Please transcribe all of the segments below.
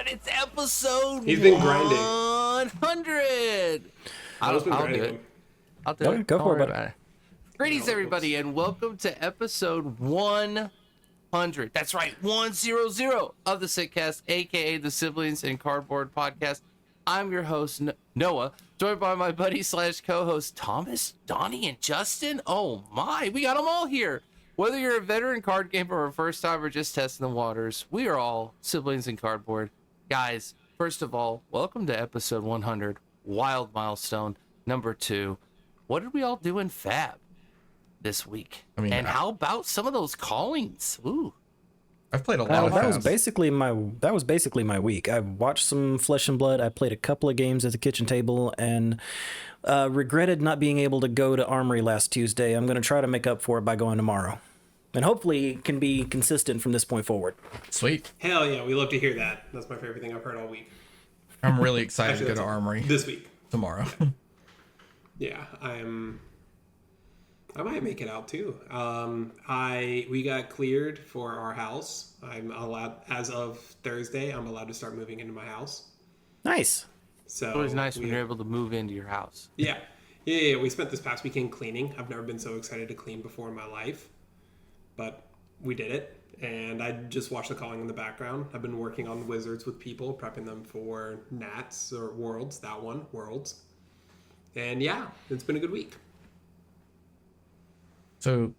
and it's episode He's been grinding. 100. I'll do it. I'll do it. Go Don't for it, worry buddy. about it. Greetings, everybody, and welcome to episode 100. That's right, 100 of the Sitcast, aka the Siblings in Cardboard podcast. I'm your host, Noah, joined by my buddy slash co-host Thomas, Donnie, and Justin. Oh my, we got them all here. Whether you're a veteran card gamer or a first time or just testing the waters, we are all Siblings in Cardboard. Guys, first of all, welcome to episode 100, wild milestone number 2. What did we all do in Fab this week? And how about some of those callings? Ooh. I've played a lot of that Fabs. was basically my week. I watched some Flesh and Blood. I played a couple of games at the kitchen table and regretted not being able to go to Armory last Tuesday. I'm going to try to make up for it by going tomorrow. And hopefully it can be consistent from this point forward. Sweet. Hell yeah, we love to hear that. That's my favorite thing I've heard all week. I'm really excited to go Actually, to Armory This week. tomorrow. Yeah, I might make it out too. We got cleared for our house. I'm allowed, as of Thursday, I'm allowed to start moving into my house. Nice. So It's always nice when you're able to move into your house. Yeah. We spent this past weekend cleaning. I've never been so excited to clean before in my life, but we did it. And I just watched the calling in the background. I've been working on Wizards with people, prepping them for Nats or Worlds. That one, Worlds. And yeah, it's been a good week. So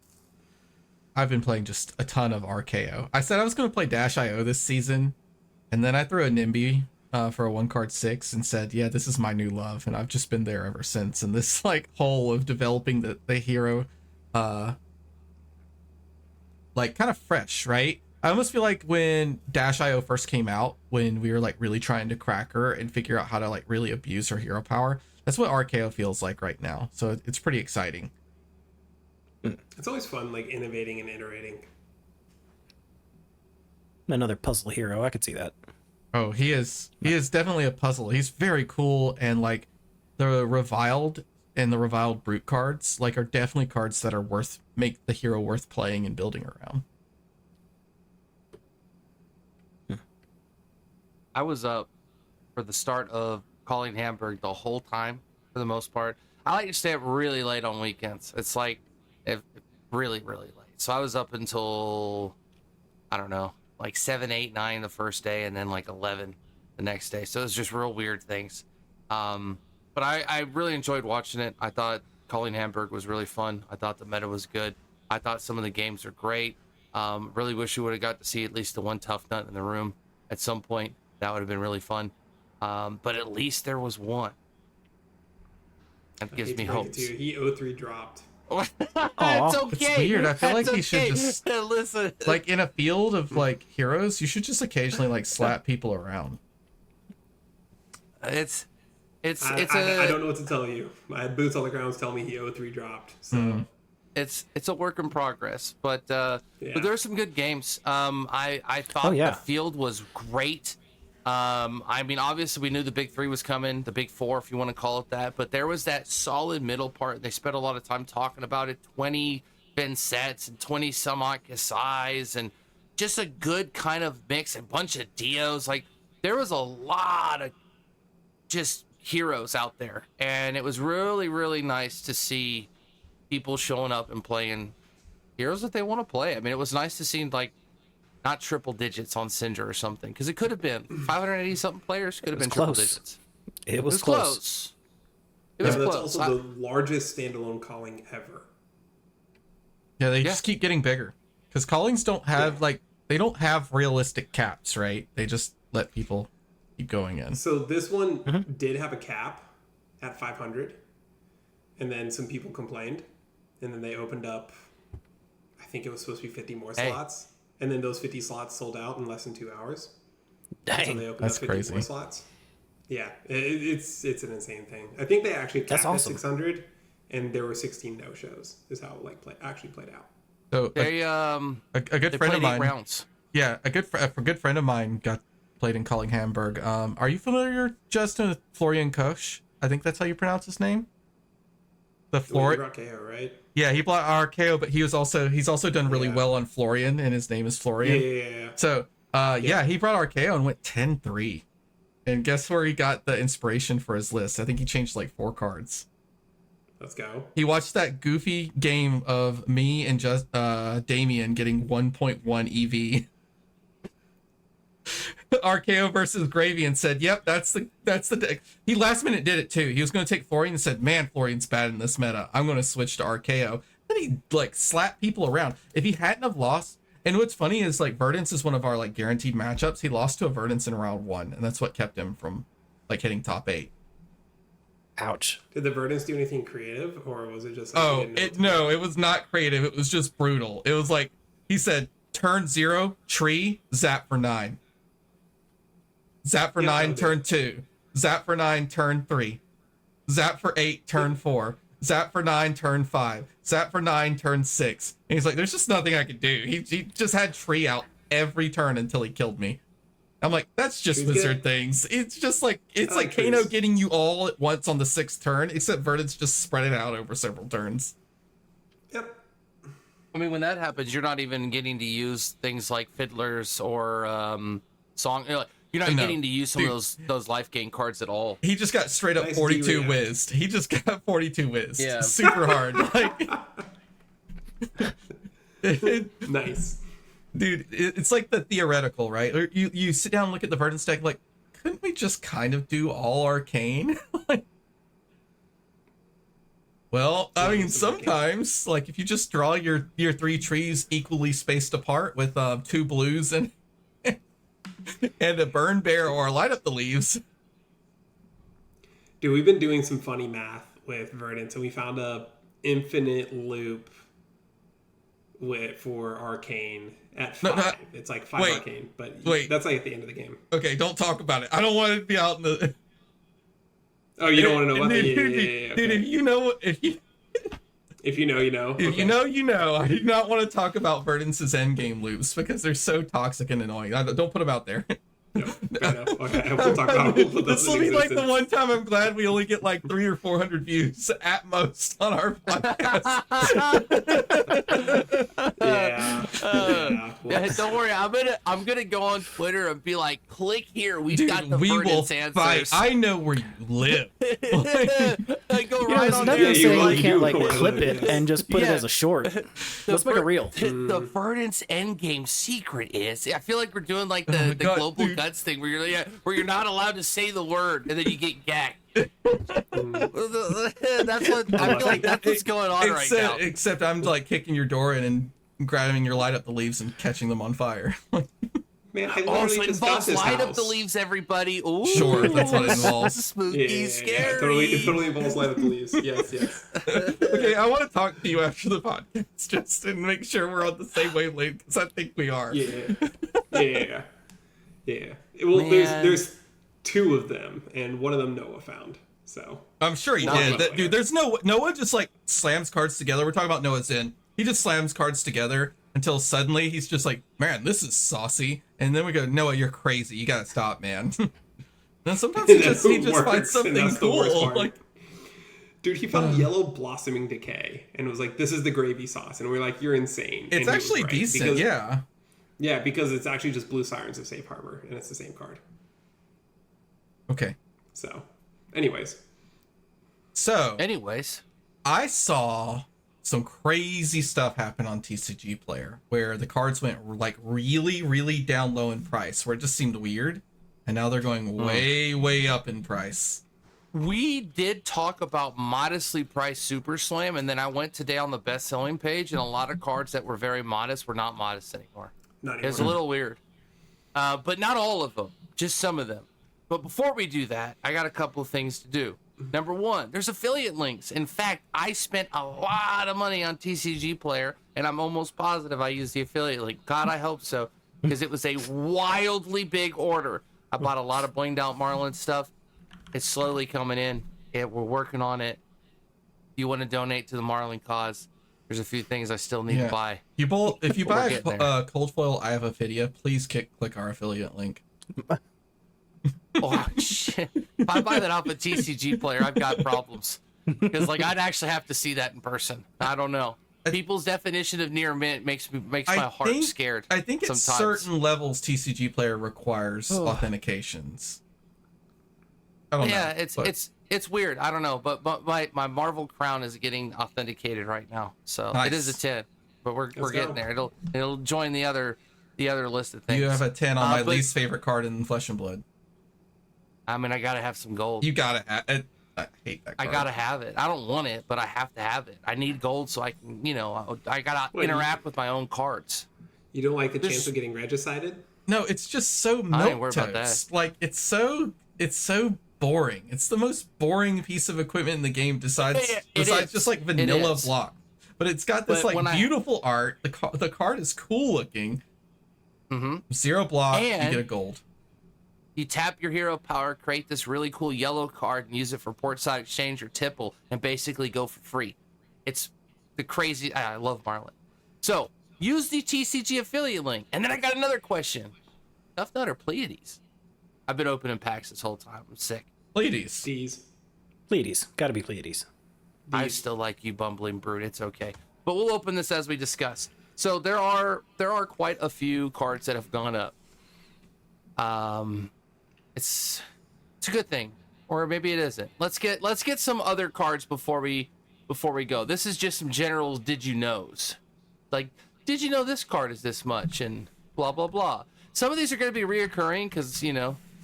I've been playing just a ton of RKO. I said I was going to play Dash.io this season, and then I threw a NIMBY for a 1-card 6 and said, yeah, this is my new love. And I've just been there ever since. And this like hole of developing the hero, like kind of fresh, right? I almost feel like when Dash.io first came out, when we were like really trying to crack her and figure out how to like really abuse her hero power, that's what RKO feels like right now. So it's pretty exciting. It's always fun, like innovating and iterating. Another puzzle hero. I could see that. Oh, he is definitely a puzzle. He's very cool, and like the reviled and the reviled brute cards like are definitely cards that are make the hero worth playing and building around. I was up for the start of calling Hamburg the whole time for the most part. I like to stay up really late on weekends. It's like really, really late. So I was up until, I don't know, like 7, 8, 9 the first day and then like 11 the next day. So it was just real weird things. But I really enjoyed watching it. I thought calling Hamburg was really fun. I thought the meta was good. I thought some of the games are great. Really wish we would have got to see at least the one tough nut in the room at some point. That would have been really fun. But at least there was one. That gives me hope. He 0-3 dropped. It's okay. It's weird. I feel like he should just listen. like in a field of like heroes, you should just occasionally like slap people around. I don't know what to tell you. My boots on the ground tell me he 0-3 dropped. So it's a work in progress, but there are some good games. I thought the field was great. I mean, obviously we knew the big 3 was coming, the big 4, if you want to call it that, but there was that solid middle part. They spent a lot of time talking about it. 20 Vincets and 20 some-odd Kasai's and just a good kind of mix, a bunch of Dios. Like, there was a lot of just heroes out there, and it was really, really nice to see people showing up and playing heroes that they want to play. I mean, it was nice to see, like, not triple digits on Syndra or something, because it could have been 580 something players. Could have been triple digits. It was close. It was that's close. Also the largest standalone calling ever. Yeah, they just keep getting bigger because callings don't have like they don't have realistic caps, right? They just let people keep going in. So this one did have a cap at 500, and then some people complained, and then they opened up. I think it was supposed to be 50 more slots. And then those 50 slots sold out in less than 2 hours. Dang, so they opened that's up 50 crazy. more slots. Yeah, it's an insane thing. I think they actually capped at 600, and there were 16 no-shows. Is how it actually played out. So They a good friend of mine. Rounds. Yeah, a good friend of mine played in Calling Hamburg. Are you familiar, Justin, with Florian Koch? I think that's how you pronounce his name. The Florian. Right? Yeah, he bought RKO, but he's also done really well on Florian, and his name is Florian. Yeah. So Yeah, he brought RKO and went 10-3. And guess where he got the inspiration for his list? I think he changed like 4 cards. Let's go. He watched that goofy game of me and just Damien getting 1.1 EV. RKO versus Gravy and said, "Yep, that's the deck." He last minute did it too. He was going to take Florian and said, "Man, Florian's bad in this meta. I'm going to switch to RKO." Then he like slapped people around. If he hadn't have lost, and what's funny is like Verdance is one of our like guaranteed matchups. He lost to a Verdance in round 1, and that's what kept him from like hitting top 8. Ouch. Did the Verdance do anything creative, or was it just? Like, No, it was not creative. It was just brutal. It was like he said, "Turn 0, tree, zap for 9. Zap for 9, turn 2. Zap for 9, turn 3. Zap for 8, turn 4. Zap for 9, turn 5. Zap for 9, turn 6. And he's like, there's just nothing I could do. He just had tree out every turn until he killed me. I'm like, that's just wizard things. It's just like, it's like Kano getting you all at once on the 6th turn, except Verdance just spread it out over several turns. Yep. I mean, when that happens, you're not even getting to use things like fiddlers or song. You're not getting to use some of those life gain cards at all. He just got straight up 42 whizzed. He just got 42 whizzed. Yeah. Super hard. Like, Nice. Dude, it's like the theoretical, right? Or you sit down and look at the Verdance deck, like, couldn't we just kind of do all arcane? Like, well, I mean, sometimes, like, if you just draw your 3 trees equally spaced apart with 2 blues and and a burn bear or light up the leaves. Dude, we've been doing some funny math with Verdance, and we found a infinite loop for arcane at 5. It's like 5 arcane, but that's like at the end of the game. Okay, don't talk about it. I don't want to be out in the. Oh, you don't want to know about dude, the dude, if you know, if you know, you know. If you know, you know. I do not want to talk about Verdance's endgame loops because they're so toxic and annoying. Don't put them out there. No, fair enough. Okay, we'll talk about it. This will be like the one time I'm glad we only get like 300 or 400 views at most on our podcast. Yeah. Don't worry, I'm gonna go on Twitter and be like, click here. We've got the we will answers. fight. I know where you live. Like, go You know, right there's on nothing there. saying you you can't like do. clip it and just put it as a short. Let's make it real. The Verdance endgame secret is, I feel like we're doing like the God, global dude. guts thing where you're not allowed to say the word and then you get gagged. That's what I feel like. That's what's going on right now. Except I'm like kicking your door in and grabbing your light up the leaves and catching them on fire. Man, I Oh, literally so it just got involves this light house. up the leaves, everybody. Ooh, Sure, that's what it involves. Spooky, scary. It totally involves light up the leaves. Yes. Okay, I want to talk to you after the podcast just to make sure we're on the same wavelength because I think we are. Yeah. Well, Man. there's 2 of them, and one of them Noah found. So I'm sure he Not did. really. Dude, there's Noah just like slams cards together. We're talking about Noah's in. He just slams cards together until suddenly he's just like, man, this is saucy. And then we go, Noah, you're crazy. You gotta stop, man. Then sometimes he just works, finds and something that's the worst cool. part. Like, dude, he found yellow blossoming decay and was like, "This is the gravy sauce," and we're like, "You're insane." it's And he was actually right, decent, because, yeah. Yeah, because it's actually just blue sirens of safe harbor, and it's the same card. Okay. So, anyways, So Anyways, I saw some crazy stuff happen on TCG Player where the cards went like really, really down low in price, where it just seemed weird. And now they're going way, way up in price. we did talk about modestly priced Super Slam, and then I went today on the best-selling page, and a lot of cards that were very modest were not modest anymore. not It's a anymore. little weird. But not all of them, just some of them. But before we do that, I got a couple of things to do. Number one, there's affiliate links. In fact, I spent a lot of money on TCG Player, and I'm almost positive I used the affiliate link. God, I hope so, because it was a wildly big order. I bought a lot of blinged out Marlin stuff. It's slowly coming in. We're working on it. If you want to donate to the Marlin cause, there's a few things I still need to buy. If you We're buy getting Cold Foil I have Ophidia, please click our affiliate link. Oh shit! If I buy that off a TCG Player, I've got problems. Because like I'd actually have to see that in person. I don't know. people's definition of near mint makes my heart scared. I think at certain levels, TCG Player requires authentications. I don't know. It's weird. I don't know, but my Marvel Crown is getting authenticated right now, so nice. It is a 10, but we're getting there. It'll join the other list of things. You have a 10 on my least favorite card in Flesh and Blood. I mean, I gotta have some gold. You gotta have. I hate that card. I gotta have it. I don't want it, but I have to have it. I need gold so I can, I gotta interact with my own cards. You don't like the chance of getting regicided? No, it's just so milquetoast. Like it's so boring. It's the most boring piece of equipment in the game besides just like vanilla block. But it's got this beautiful art. The card is cool looking. Mm-hmm. 0 block, you get a gold. You tap your hero power, create this really cool yellow card, and use it for portside exchange or tipple, and basically go for free. It's the crazy. I love Marlin. So use the TCG affiliate link. And then I got another question: Tough Nut or Pleiades? I've been opening packs this whole time. I'm sick. Pleiades. Pleiades. Gotta be Pleiades. I still like you, bumbling brute. It's okay. But we'll open this as we discuss. So there are quite a few cards that have gone up. It's a good thing, or maybe it isn't. Let's get some other cards before we go. This is just some general did you knows, like did you know this card is this much and blah blah blah. Some of these are going to be reoccurring because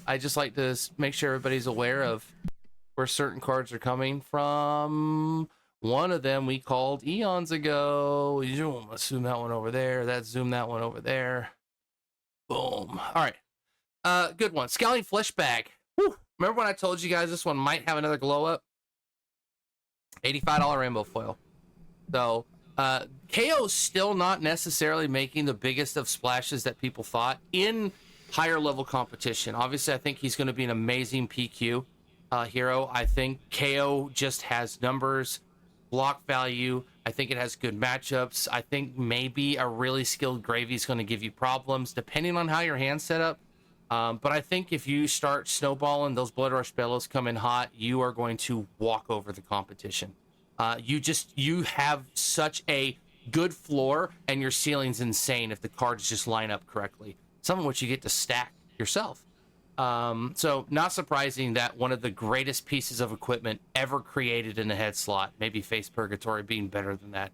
I just like to make sure everybody's aware of where certain cards are coming from. One of them we called eons ago. You want to zoom that one over there. Zoom that one over there. Boom. All right. Good one. Scowling Fleshbag. Whew. Remember when I told you guys this one might have another glow up? $85 rainbow foil. So, KO's still not necessarily making the biggest of splashes that people thought in higher level competition. Obviously, I think he's going to be an amazing PQ hero. I think KO just has numbers, block value. I think it has good matchups. I think maybe a really skilled Gravy is going to give you problems depending on how your hand's set up. But I think if you start snowballing, those Blood Rush Bellows come in hot, you are going to walk over the competition. You have such a good floor, and your ceiling's insane if the cards just line up correctly. Some of which you get to stack yourself. So not surprising that one of the greatest pieces of equipment ever created in the head slot, maybe Face Purgatory being better than that,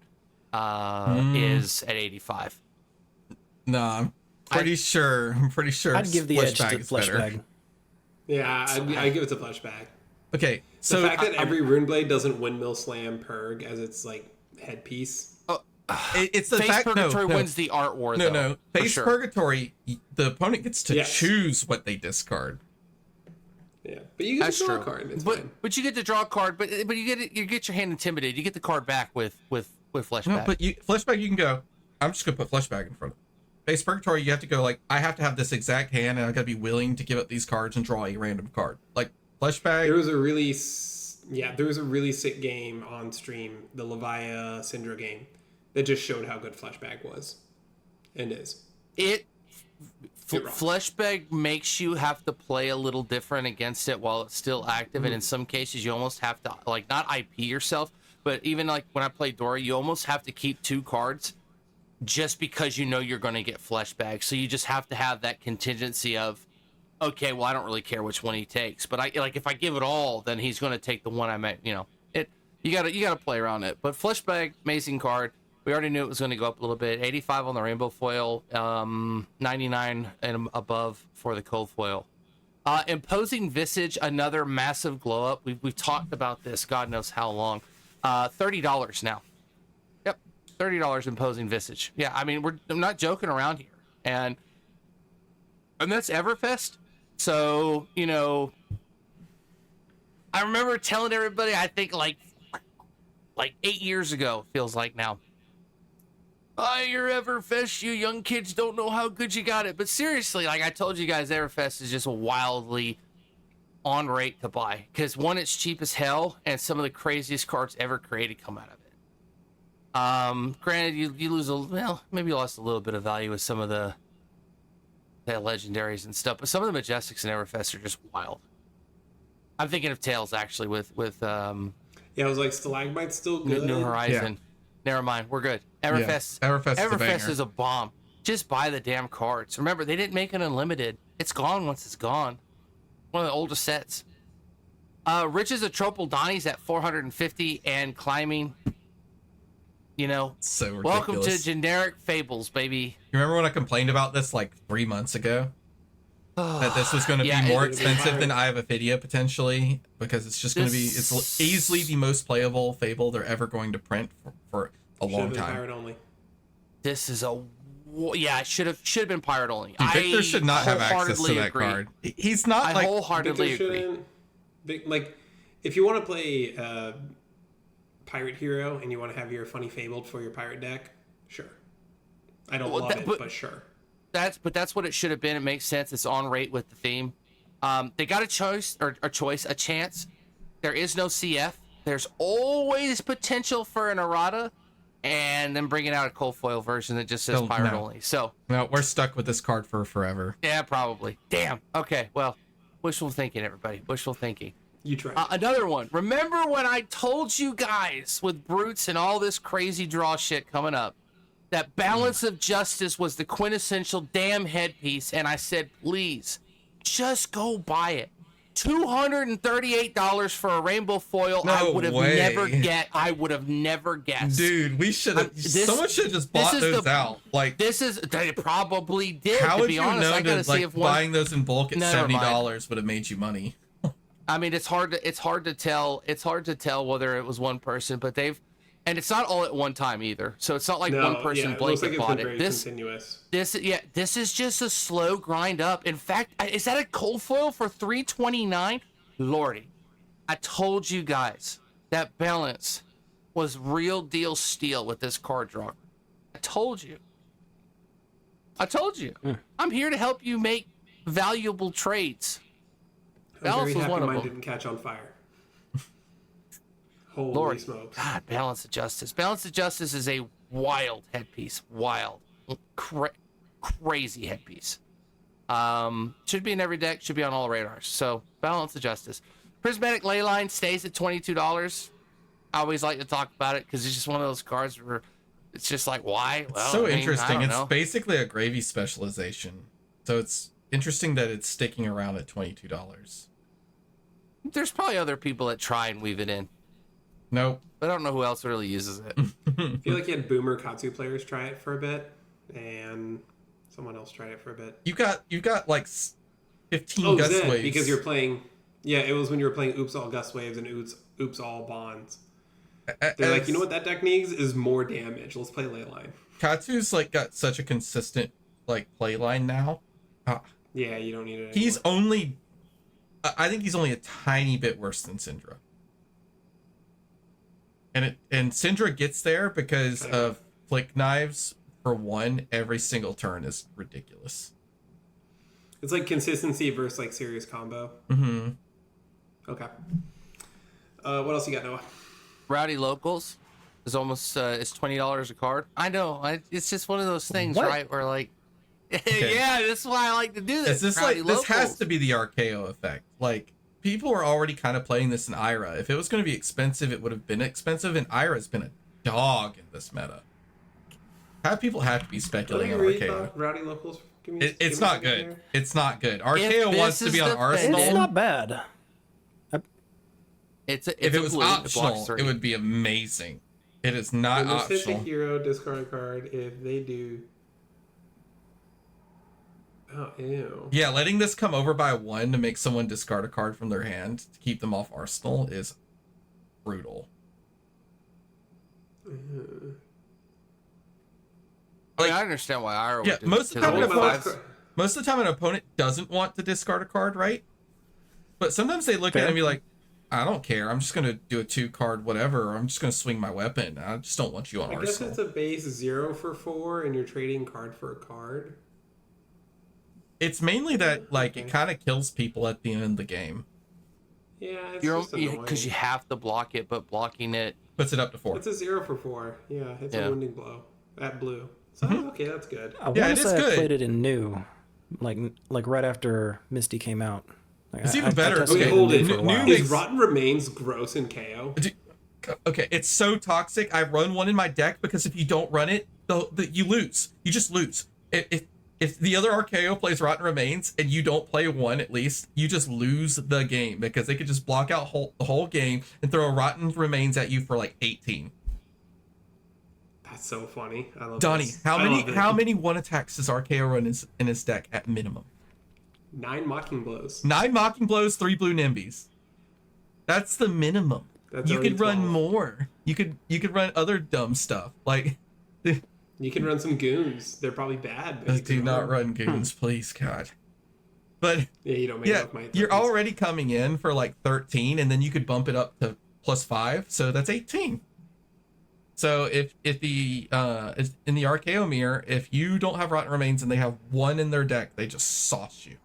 is at 85. No, I'm pretty sure. I'd give the edge to Fleshbag. Yeah, I give it to Fleshbag. Okay, so the fact that every Runeblade doesn't windmill slam Purg as its like headpiece. It's the Face fact Purgatory wins the art war. No. Face Purgatory, the opponent gets to choose what they discard. Yeah, but you get to draw a card. It's fine. But you get to draw a card. But you get your hand intimidated. You get the card back with Fleshbag. No, but Fleshbag, you can go. I'm just gonna put Fleshbag in front of it. Face Purgatory, you have to go like I have to have this exact hand, and I gotta be willing to give up these cards and draw a random card. Like Fleshbag. There was a really sick game on stream, the Levia Syndra game, that just showed how good Fleshbag was and is. Fleshbag makes you have to play a little different against it while it's still active, and in some cases you almost have to like not IP yourself, but even like when I play Dora, you almost have to keep 2 cards just because you're going to get Fleshbag. So you just have to have that contingency of, okay, well I don't really care which one he takes, but if I give it all, then he's going to take the one I meant. You gotta play around it. But Fleshbag, amazing card. We already knew it was going to go up a little bit. 85 on the rainbow foil, 99 and above for the cold foil. Imposing Visage, another massive glow up. We've talked about this, God knows how long. $30 now. Yep, $30 Imposing Visage. Yeah, I mean I'm not joking around here, and that's Everfest. So I remember telling everybody. I think like 8 years ago, feels like now. Your Everfest, you young kids don't know how good you got it. But seriously, like I told you guys, Everfest is just wildly on rate to buy. Because one, it's cheap as hell, and some of the craziest cards ever created come out of it. Granted, you lose maybe you lost a little bit of value with some of the legendaries and stuff, but some of the Majestics in Everfest are just wild. I'm thinking of Tails actually with it was like Stalagmite's still good. New Horizon. Yeah. Never mind. We're good. Everfest. Yeah, Everfest is a banger. Everfest is a bomb. Just buy the damn cards. Remember, they didn't make it unlimited. It's gone once it's gone. One of the oldest sets. Riches of Tropal Donnie's at 450 and climbing. You know, So ridiculous. welcome to generic fables, baby. You remember when I complained about this like 3 months ago? That this was going to Yeah, be more it- expensive than Eye of Ophidia potentially, because it's just going to be, it's easily the most playable Fable they're ever going to print for a long time. Pirate only. This is it should have been pirate only. Dude, Victor should not have access to wholeheartedly that agree. card. He's not I like wholeheartedly agree. Like, if you want to play Pirate Hero and you want to have your funny Fabled for your pirate deck, sure. I don't love it, but sure. That's what it should have been. It makes sense. It's on rate with the theme. They got a chance. There is no CF. There's always potential for an errata, and then bringing out a cold foil version that just says pirate only. So no, we're stuck with this card for forever. yeah, probably. Damn. Okay. Well, wishful thinking, everybody. Wishful thinking. You try. Another one. Remember when I told you guys with Brutes and all this crazy draw shit coming up, that Balance of Justice was the quintessential damn headpiece, and I said, please, just go buy it. $238 for a rainbow foil. No I would have way. never guessed. Dude, we should have. Someone should have just bought those out. Like, They probably did. how to would be you honest, I know gotta that see like if one. buying those in bulk at Never mind. $70 would have made you money? I mean, it's hard to tell. It's hard to tell whether it was one person, but and it's not all at one time either. So it's not like one person it looks blanket like bought it's it. very continuous. This is just a slow grind up. In fact, is that a cold foil for $329? Lordy, I told you guys that Balance was real deal steal with this card draw. I told you. I'm here to help you make valuable trades. I'm Balance very was happy one of mine them. didn't catch on fire. Holy Lord, smokes. God, Balance of Justice. Balance of Justice is a wild headpiece. Wild. Crazy headpiece. Should be in every deck, should be on all radars. So, Balance of Justice. Prismatic Leyline stays at $22. I always like to talk about it because it's just one of those cards where it's just like, why? Well, So I mean, interesting. I don't It's know. basically a gravy specialization. So it's interesting that it's sticking around at $22. There's probably other people that try and weave it in. Nope. But I don't know who else really uses it. I feel like you had Boomer Katsu players try it for a bit, and someone else tried it for a bit. You got like 15 Oh, gust Zen, waves. because you're playing. Yeah, it was when you were playing Oops All Gust Waves and Oops All Bonds. They're like, you know what that deck needs is more damage. Let's play Leyline. Katsu's like got such a consistent like play line now. Yeah, you don't need it. He's anymore. only, I think he's only a tiny bit worse than Syndra. And Syndra gets there because of Flick Knives. For one, every single turn is ridiculous. It's like consistency versus like serious combo. Mm-hmm. Okay. What else you got, Noah? Rowdy Locals is almost it's $20 a card. I know. It's just one of those things, What? right? Where like, yeah, this is why I like to do this. Is this Rowdy like this has Locals. to be the Archaeo effect? Like people are already kind of playing this in Ira. If it was going to be expensive, it would have been expensive. And Ira's been a dog in this meta. How people have to be speculating on Read Archaeo? about Rowdy Locals. It's not good. It's not good. Archaeo this wants to is be on the Arsenal. thing- It's not bad. It's If it was blue that blocks optional, 3. it would be amazing. It is not When this hits a optional. hero, discard a card. If they do. Oh, ew. Yeah, letting this come over by 1 to make someone discard a card from their hand to keep them off Arsenal is brutal. I mean, I understand why Ira would Yeah, do most it, of the time because an all What the about- fives- Most of the time, an opponent doesn't want to discard a card, right? But sometimes they look at it Fair. and be like, I don't care. I'm just going to do a 2-card whatever. Or I'm just going to swing my weapon. I just don't want you on I guess Arsenal. it's a base 0 for 4, and you're trading card for a card. It's mainly that, like, it Okay. kind of kills people at the end of the game. Yeah, it's You're just annoying. because you have to block it, but blocking it. Puts it up to 4. It's a 0 for 4. Yeah, it's Yeah. a wounding blow at blue. So okay, that's good. I Yeah, want it to is say I good. played it in new, like right after Misty came out. Like, It's even better. tested Okay, it in hold new it. for a New while. makes- Is Rotten Remains gross in KO? Okay, it's so toxic. I run one in my deck because if you don't run it, you lose. You just lose. If the other RKO plays Rotten Remains and you don't play one at least, you just lose the game because they could just block out the whole game and throw a Rotten Remains at you for like 18. That's so funny. I love Donnie, this. how many one attacks does RKO run in his deck at minimum? 9 Mocking Blows. 9 Mocking Blows, 3 Blue Nimbies. That's the minimum. That's you already could run 12. more. You could run other dumb stuff like. You can run some goons. They're probably bad. But Do not run goons, please, God. But yeah, you don't make enough money. You're already coming in for like 13, and then you could bump it up to +5, so that's 18. So if the in the RKO mirror, if you don't have Rotten Remains and they have one in their deck, they just sauce you.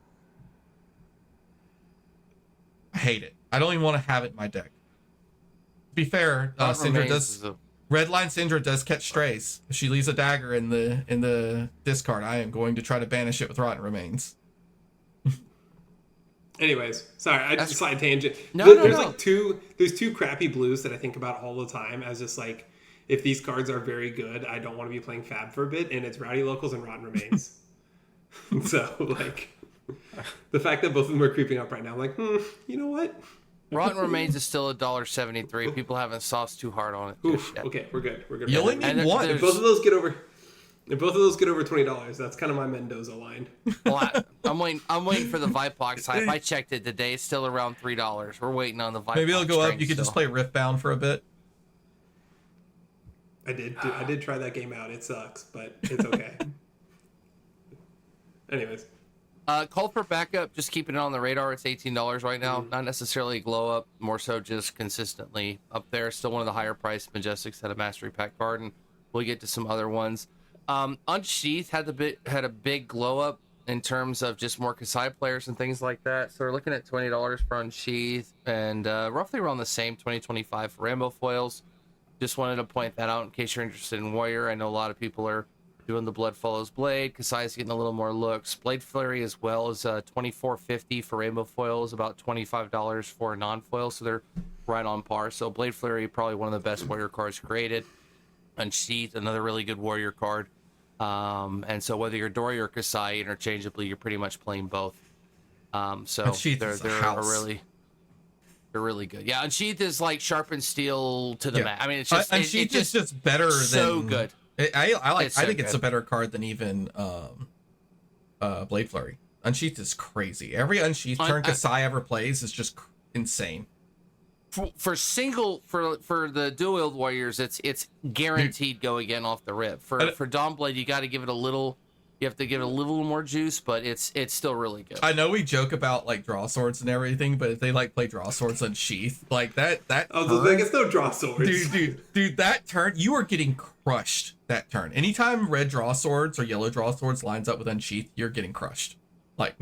I hate it. I don't even want to have it in my deck. To be fair, Syndra does. Redline Syndra does catch strays. If she leaves a dagger in the discard, I am going to try to banish it with Rotten Remains. Anyways, sorry, I just slight tangent. There's like there's two crappy blues that I think about all the time as just like, if these cards are very good, I don't want to be playing Fab for a bit, and it's Rowdy Locals and Rotten Remains. So like, the fact that both of them are creeping up right now, I'm like, you know what? Rotten Remains is still $1.73. People haven't sauced too hard on it. Oof, okay, we're good. We're good. You only need one. If both of those get over $20, that's kind of my Mendoza line. Well, I'm waiting for the Vipox hype. I checked it today. It's still around $3. We're waiting on the Vipox. Maybe it'll go up. You could still. just play Riftbound for a bit. I did try that game out. It sucks, but it's okay. Anyways. Called for backup, just keeping it on the radar. It's $18 right now. Not necessarily a glow up, more so just consistently up there. Still one of the higher priced Majestics had a Mastery Pack card, and we'll get to some other ones. Unsheath had a big glow up in terms of just more Kasai players and things like that. So we're looking at $20 for Unsheath and roughly around the same $20-25 for Rambo foils. Just wanted to point that out in case you're interested in Warrior. I know a lot of people are doing the Blood Follows Blade. Kasai's getting a little more looks. Blade Flurry as well as $24.50 for Rainbow foils, about $25 for non-foil, so they're right on par. So Blade Flurry, probably one of the best Warrior cards created. Unsheath, another really good Warrior card. And so whether you're Dory or Kasai, interchangeably, you're pretty much playing both. So they're really good. Yeah, Unsheath is like sharpened steel to the mat. I mean, it's just Unsheath is just better than so good. I think it's a better card than even Blade Flurry. Unsheath is crazy. Every Unsheath turn Kasai ever plays is just insane. For the dual wield warriors, it's guaranteed go again off the rip. For Dawnblade, you got to give it a little. You have to give it a little more juice, but it's still really good. I know we joke about like draw swords and everything, but if they like play draw swords Unsheath, like that. Oh, I guess no draw swords. Dude, that turn you are getting crushed. That turn. Anytime red draw swords or yellow draw swords lines up with Unsheath, you're getting crushed. Like,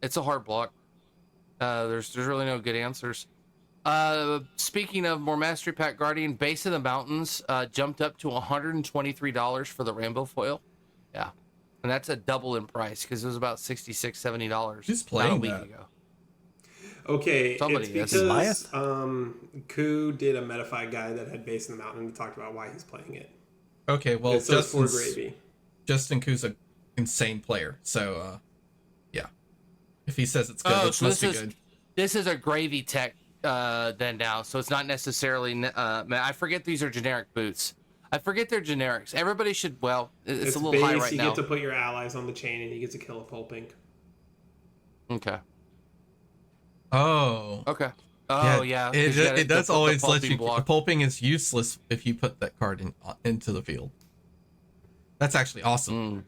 it's a hard block. There's really no good answers. Speaking of more Mastery Pack Guardian, Base of the Mountains jumped up to $123 for the Rainbow foil. Yeah, and that's a double in price because it was about $66-70. Who's playing a week ago? Okay, it's because Ku did a Metafy guy that had Base in the Mountain and talked about why he's playing it. Okay, well, Gravy. Justin Ku's an insane player, so yeah. If he says it's good, it must be good. This is a Gravy tech then now, so it's not necessarily. I forget these are generic boots. I forget their generics. Everybody should. Well, it's a little high right now. You get to put your allies on the chain, and you get to kill a Pulping. Okay. Oh. Okay. Oh yeah. It does always let you. Pulping is useless if you put that card into the field. That's actually awesome.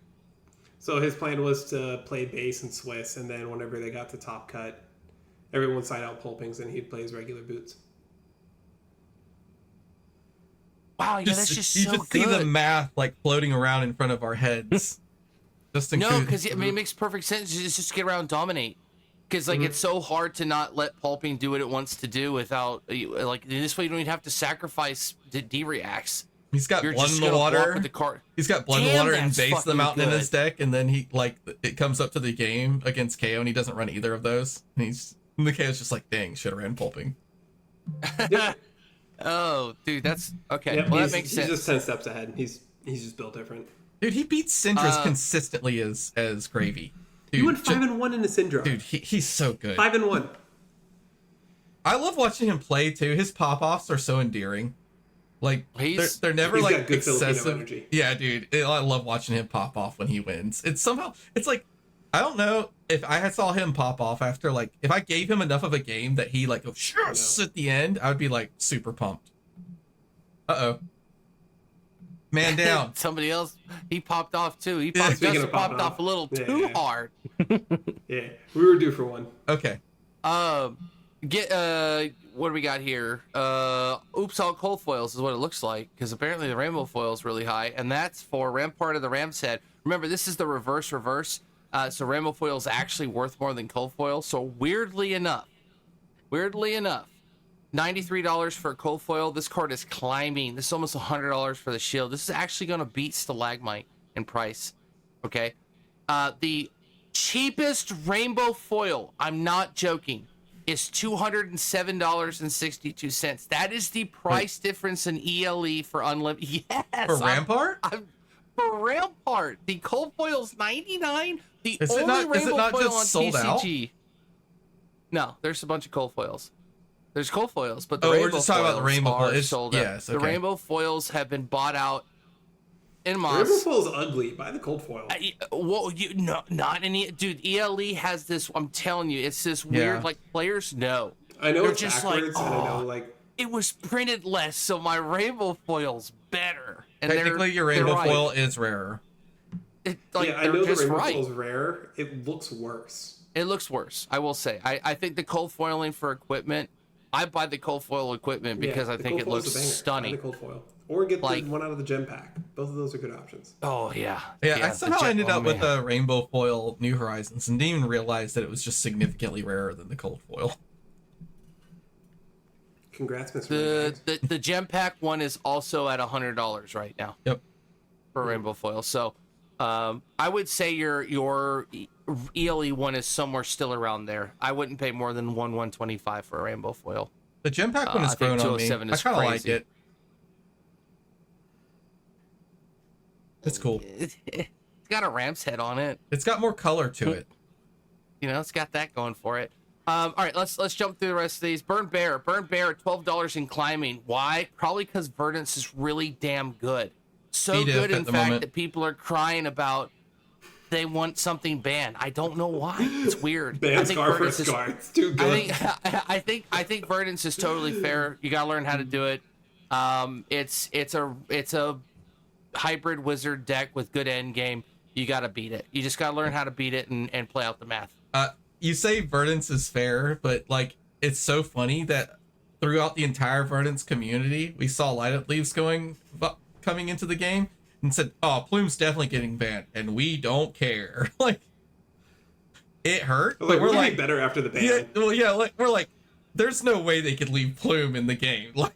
So his plan was to play base and Swiss, and then whenever they got to top cut, everyone would side out Pulpings, and he'd play his regular boots. Wow, yeah, that's just so good. See the math like floating around in front of our heads. No, because it makes perfect sense. It's just get around dominate. Because like it's so hard to not let Pulping do what it wants to do without like this way you don't even have to sacrifice D-reacts. He's got Blood in the Water. He's got Blood in the Water and Base of the Mountain in his deck, and then he like it comes up to the game against KO and he doesn't run either of those. And the KO's just like, dang, should have ran Pulping. Oh, dude, that's okay. Yep, Well, that makes sense. He's just 10 steps ahead. He's just built different. Dude, he beats Syndra's consistently as Gravy. Dude, You went 5-1 in a Syndra. Dude, he's so good. 5-1. I love watching him play too. His pop-offs are so endearing. Like they're never like got good Filipino excessive energy. Yeah, dude. I love watching him pop off when he wins. It's like I don't know if I saw him pop off after, like, if I gave him enough of a game that he like goes yes at the end, I would be like super pumped. Uh-oh. Man down. Somebody else, he popped off too. He popped off a little too hard. Yeah, we were due for one. Okay. What do we got here? Oops, all cold foils is what it looks like, because apparently the rainbow foil is really high, and that's for Rampart of the Ram's Head. Remember, this is the reverse. So rainbow foil is actually worth more than cold foil. So weirdly enough, $93 for a cold foil. This card is climbing. This is almost $100 for the shield. This is actually going to beat Stalagmite in price. Okay. The cheapest rainbow foil, I'm not joking, is $207.62. That is the price difference in ELE for unlimited. Yes. For Rampart? For Rampart. The cold foil's $99. The is only it rainbow not foil just on sold TCG. Out? No, there's a bunch of cold foils. There's cold foils, but the we're just talking about the rainbow foil. It's sold out. Yes, okay. The rainbow foils have been bought out in Moss. The rainbow foil's ugly. Buy the cold foil. Not any. Dude, ELE has this. I'm telling you, it's this weird. Like, players know. I know They're it's just backwards, like, and I know like it was printed less, so my rainbow foil's better. And technically, your rainbow foil is rarer. I know the rainbow foil's rare. It looks worse. It looks worse. I will say. I think the cold foiling for equipment. I buy the cold foil equipment because I think it looks stunning. Buy the cold foil. Or get the one out of the gem pack. Both of those are good options. Oh, yeah. I somehow ended up with a rainbow foil New Horizons and didn't even realize that it was just significantly rarer than the cold foil. Congrats, Mr. The gem pack one is also at $100 right now. Yep. For rainbow foil. So I would say your ELE one is somewhere still around there. I wouldn't pay more than $125 for a rainbow foil. The gem pack one is grown on me. I kind of like it. It's cool. It's got a Ram's Head on it. It's got more color to it. You know, it's got that going for it. All right, let's jump through the rest of these. Burn Bear at $12 in climbing. Why? Probably because Verdance is really damn good. So good, in fact, that people are crying about they want something banned. I don't know why. It's weird. Ban Scar for Scar. It's too good. I think Verdance is totally fair. You gotta learn how to do it. It's a hybrid wizard deck with good end game. You gotta beat it. You just gotta learn how to beat it and play out the math. You say Verdance is fair, but like it's so funny that throughout the entire Verdance community, we saw Light Up Leaves coming into the game and said, "Oh, Plume's definitely getting banned, and we don't care." Like, it hurt, but we're like better after the ban. Yeah, well, yeah, like we're like, there's no way they could leave Plume in the game. Like,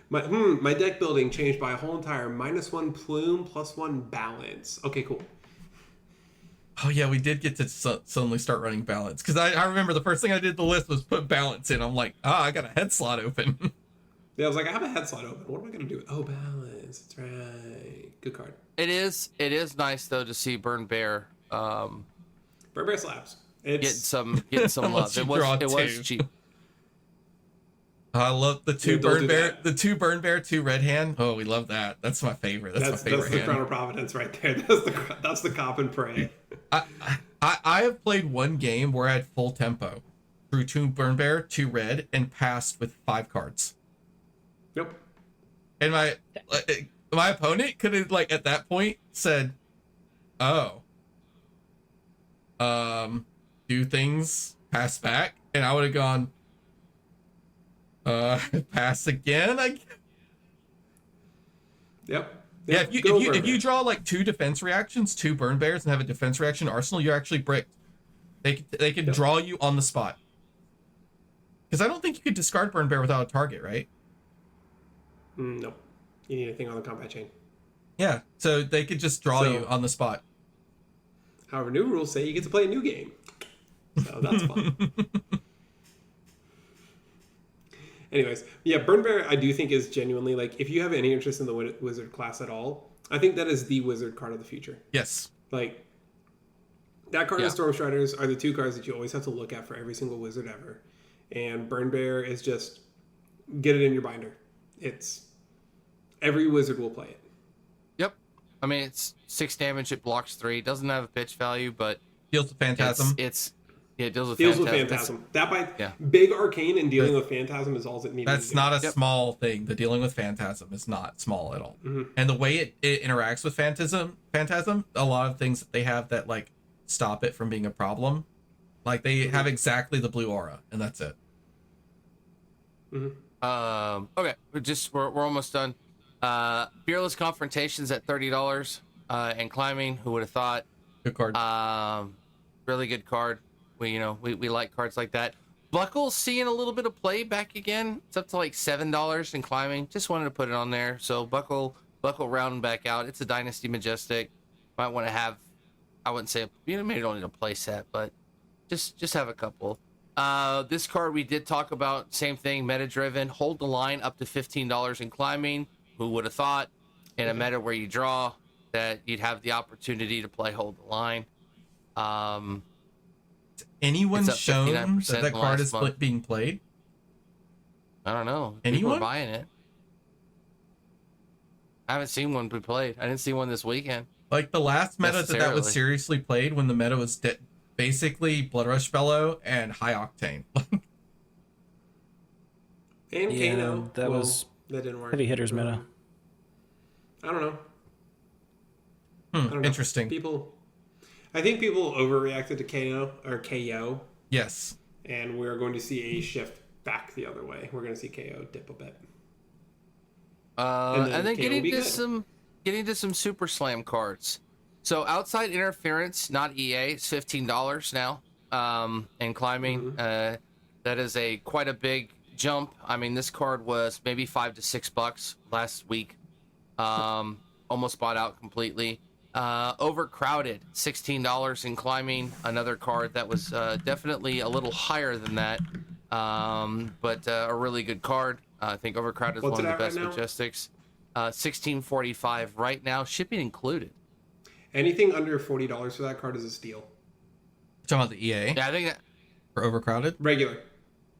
my deck building changed by a whole entire -1 Plume +1 balance. Okay, cool. Oh yeah, we did get to suddenly start running balance, because I remember the first thing I did the list was put balance in. I'm like, I got a head slot open. Yeah, I was like, I have a head slot open. What am I gonna do? Oh, balance. That's right. Good card. It is nice though to see Burn Bear. Burn Bear slaps. Getting some love. It was cheap. I love the two Burn Bear, the two Burn Bear, 2 red hand. Oh, we love that. That's my favorite. That's my favorite. That's the Crown of Providence right there. That's the cop and pray. I have played one game where I had full tempo, threw 2 Burn Bear, 2 red, and passed with 5 cards. Yep. And my opponent could have, like, at that point said, "Oh, do things, pass back," and I would have gone, pass again. Yep. Yeah, if you draw like 2 defense reactions, 2 Burn Bears, and have a defense reaction arsenal, you're actually bricked. They can draw you on the spot. Because I don't think you could discard Burn Bear without a target, right? No. You need anything on the combat chain. Yeah, so they could just draw you on the spot. However, new rules say you get to play a new game. So that's fun. Anyways, yeah, Burn Bear I do think is genuinely like if you have any interest in the wizard class at all, I think that is the wizard card of the future. Yes. Like that card and Storm Striders are the two cards that you always have to look at for every single wizard ever. And Burn Bear is just get it in your binder. It's every wizard will play it. Yep. I mean, it's 6 damage. It blocks 3. It doesn't have a pitch value, but deals with Phantasm. It deals with Phantasm. That by big arcane and dealing with Phantasm is all it needs. That's not a small thing. The dealing with Phantasm is not small at all. Mm-hmm. And the way it interacts with Phantasm, a lot of things that they have that like stop it from being a problem. Like they have exactly the blue aura, and that's it. Mm-hmm. Okay, we're almost done. Fearless Confrontations at $30, and Climbing. Who would have thought? Good card. Really good card. We like cards like that. Buckle's seeing a little bit of play back again. It's up to like $7 in Climbing. Just wanted to put it on there. So Buckle rounding back out. It's a Dynasty Majestic. Might want to have, I wouldn't say, maybe you don't need a play set, but just have a couple. This card we did talk about, same thing, meta driven. Hold the Line up to $15 in Climbing. Who would have thought in a meta where you draw that you'd have the opportunity to play Hold the Line. Anyone shown that card is being played? I don't know. Anyone? People are buying it. I haven't seen one be played. I didn't see one this weekend. Like the last meta that was seriously played when the meta was basically Blood Rush Bellow and High Octane. And Kano. That didn't work. Heavy hitters meta. I don't know. I don't know. Interesting. I think people overreacted to KO. Yes. And we're going to see a shift back the other way. We're going to see KO dip a bit. And then getting to some Super Slam cards. So Outside Interference, not EA, it's $15 now. And Climbing, that is quite a big jump. I mean, this card was maybe $5 to $6 last week. Almost bought out completely. Overcrowded, $16 in Climbing, another card that was definitely a little higher than that, but a really good card. I think Overcrowded is one of the best Majestics. $16.45 right now, shipping included. Anything under $40 for that card is a steal. You're talking about the EA? Yeah, I think that for Overcrowded? Regular.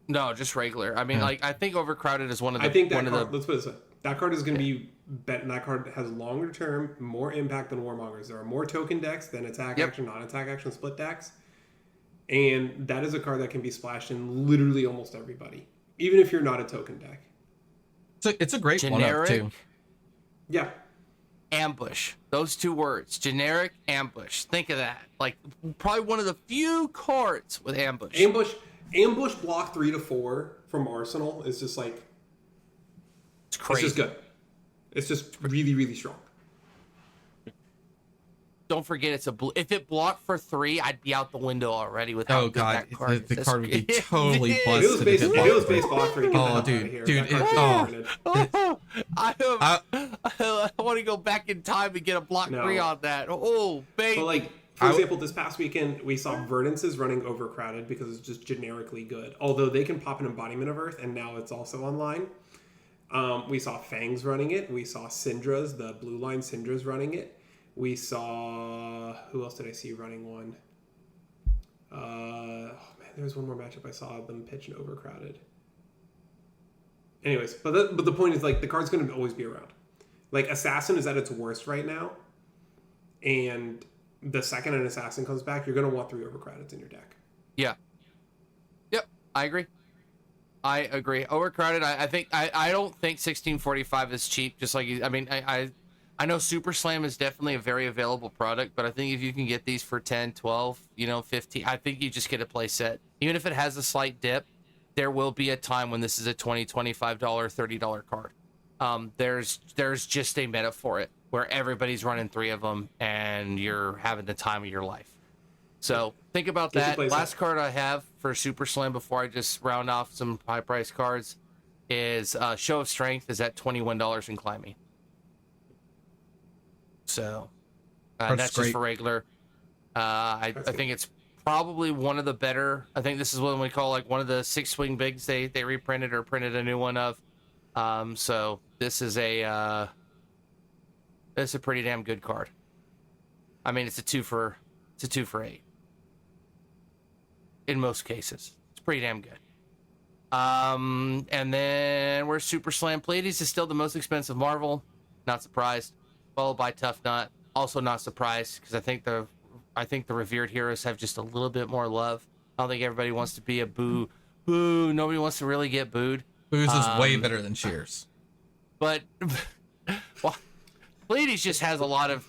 No, just regular. I mean, I think Overcrowded is one of the. Let's put it this way. That card is going to be bet. That card has longer term, more impact than Warmongers. There are more token decks than attack action, non-attack action, split decks, and that is a card that can be splashed in literally almost everybody, even if you're not a token deck. So it's a great generic one-up too. Yeah. Ambush. Those two words. Generic ambush. Think of that. Like probably one of the few cards with ambush. Ambush block 3 to 4 from Arsenal is just like. It's crazy. It's just good. It's just really, really strong. Don't forget, if it blocked for 3, I'd be out the window already with how good that card is. The card would be totally busted. If it was base block 3, I want to go back in time and get a block 3 on that. Oh, baby. But for example, this past weekend, we saw Verdances running Overcrowded because it's just generically good. Although they can pop an Embodiment of Earth, and now it's also online. We saw Fangs running it. We saw Syndra's, the blue line Syndra's running it. We saw... Who else did I see running one? There was one more matchup I saw them pitch an Overcrowded. Anyways, but the point is, the card's going to always be around. Assassin is at its worst right now. And the second an Assassin comes back, you're going to want 3 Overcrowdeds in your deck. Yeah. Yep, I agree. Overcrowded. I think I don't think 1645 is cheap. Just like I know Super Slam is definitely a very available product, but I think if you can get these for 10, 12, 15, I think you just get a play set. Even if it has a slight dip, there will be a time when this is a $20, $25, $30 card. There's just a meta for it where everybody's running 3 of them and you're having the time of your life. So think about that. Last card I have for Super Slam before I just round off some high price cards is Show of Strength is at $21 in Climbing. So that's just for regular. I think it's probably one of the better. I think this is what we call like one of the 6 swing bigs they reprinted or printed a new one of. So this is a pretty damn good card. I mean, it's a 2 for 8. In most cases, it's pretty damn good. And then where's Super Slam Pleiades is still the most expensive Marvel. Not surprised. Followed by Tough Knot. Also not surprised because I think the revered heroes have just a little bit more love. I don't think everybody wants to be a boo. Nobody wants to really get booed. Booze is way better than Cheers. But well, Pleiades just has a lot of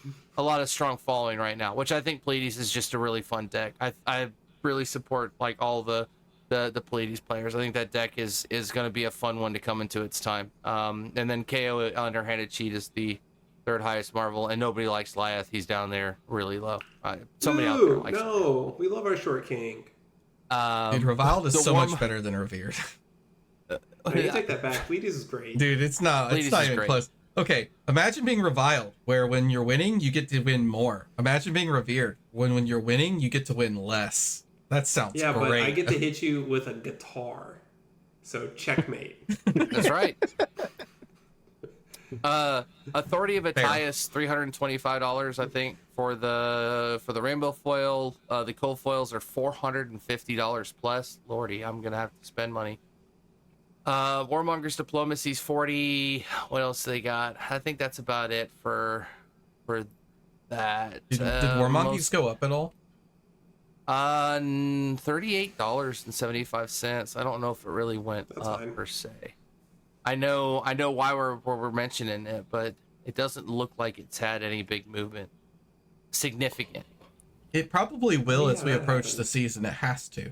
strong following right now, which I think Pleiades is just a really fun deck. I really support like all the Pleiades players. I think that deck is going to be a fun one to come into its time. And then KO Underhanded Cheat is the 3rd highest Marvel, and nobody likes Lyeth. He's down there really low. Somebody out there likes him. We love our short king. Dude, Reviled is so much better than Revered. No, you take that back. Pleiades is great. Dude, it's not even great. close. Okay, imagine being Reviled, where when you're winning, you get to win more. Imagine being Revered, when you're winning, you get to win less. That sounds great. Yeah, but I get to hit you with a guitar. So checkmate. That's right. Authority of Atias, $325, I think, for the rainbow foil. The cold foils are $450 plus. Lordy, I'm gonna have to spend money. Warmonger's Diplomacy's $40. What else do they got? I think that's about it for that. Did Warmongers go up at all? $38.75. I don't know if it really went up per se. I know why we're mentioning it, but it doesn't look like it's had any big movement. Significant. It probably will as we approach the season. It has to.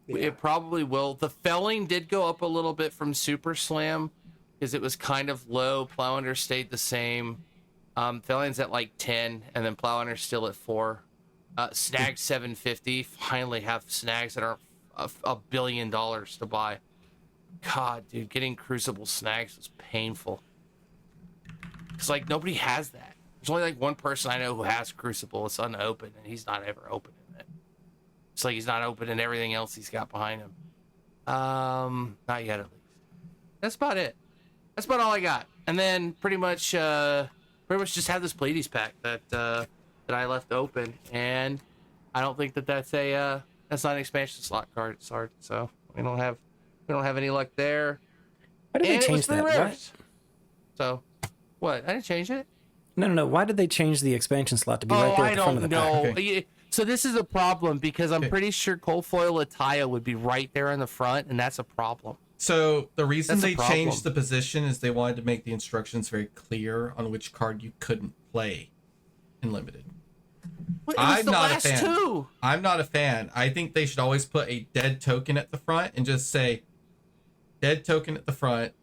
It probably will. The felling did go up a little bit from Super Slam because it was kind of low. Plowhunter stayed the same. Felling's at like 10, and then Plowhunter's still at 4. Snag 750. Finally have snags that aren't $1 billion to buy. God, dude, getting Crucible snags was painful. It's like nobody has that. There's only like one person I know who has Crucible. It's unopened, and he's not ever opening it. It's like he's not opening everything else he's got behind him. Not yet, at least. That's about it. That's about all I got. And then pretty much just have this Pleiades pack that I left open, and I don't think that's not an expansion slot card. Sorry, so we don't have any luck there. Why did they change that? What? So, what? I didn't change it. No. Why did they change the expansion slot to be right there at the front of the pack? Okay. So this is a problem because I'm pretty sure Cold Foil Ataya would be right there in the front, and that's a problem. So the reason they changed the position is they wanted to make the instructions very clear on which card you couldn't play in limited. I'm not a fan. I'm not a fan. I think they should always put a dead token at the front and just say dead token at the front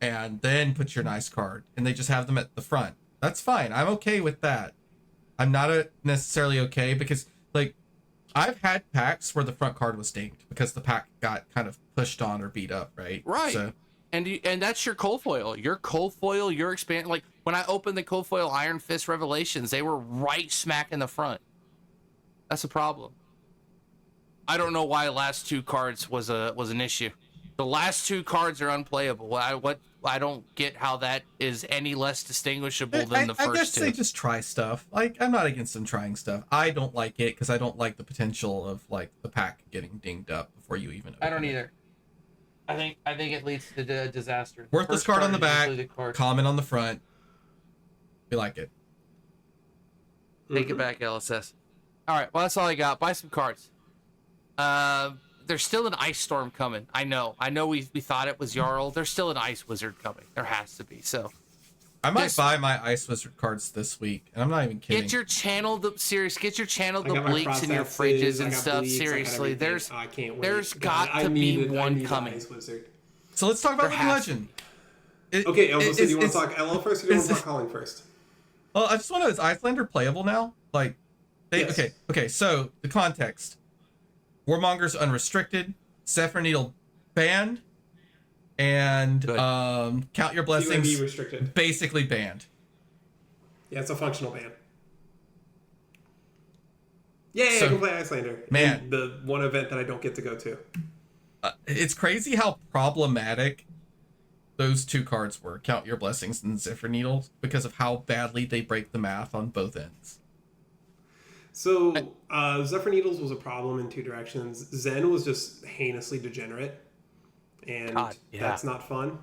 and then put your nice card, and they just have them at the front. That's fine. I'm okay with that. I'm not necessarily okay because like I've had packs where the front card was dinged because the pack got kind of pushed on or beat up, right? Right. So, and that's your cold foil. Your cold foil, your expand. Like when I opened the cold foil Iron Fist Revelations, they were right smack in the front. That's a problem. I don't know why last 2 cards was an issue. The last 2 cards are unplayable. I don't get how that is any less distinguishable than the first 2. I guess they just try stuff. Like I'm not against them trying stuff. I don't like it because I don't like the potential of like the pack getting dinged up before you even open I don't either. I think it leads to disaster. Worthless card on the back, comment on the front. We like it. Take it back, LSS. All right, well that's all I got. Buy some cards. There's still an Ice Storm coming. I know we thought it was Jarl. There's still an Ice Wizard coming. There has to be. So I might buy my Ice Wizard cards this week, and I'm not even kidding. Get your channeled Bleaks in your fridges and stuff. Seriously, there's got to be one coming. So let's talk about Living Legend. Okay, Elsa, do you want to talk LL first, or do you want to talk Calling first? Well, I just want to know, is Icelander playable now? Like, yes. Okay. So the context: Warmonger's unrestricted, Zephyr Needle banned, and Count Your Blessings restricted. Basically banned. Yeah, it's a functional ban. Yeah, I can play Iyslander. Man, and the one event that I don't get to go to. It's crazy how problematic those two cards were, Count Your Blessings and Zephyr Needle, because of how badly they break the math on both ends. So, Zephyr Needles was a problem in two directions. Zen was just heinously degenerate, and that's not fun.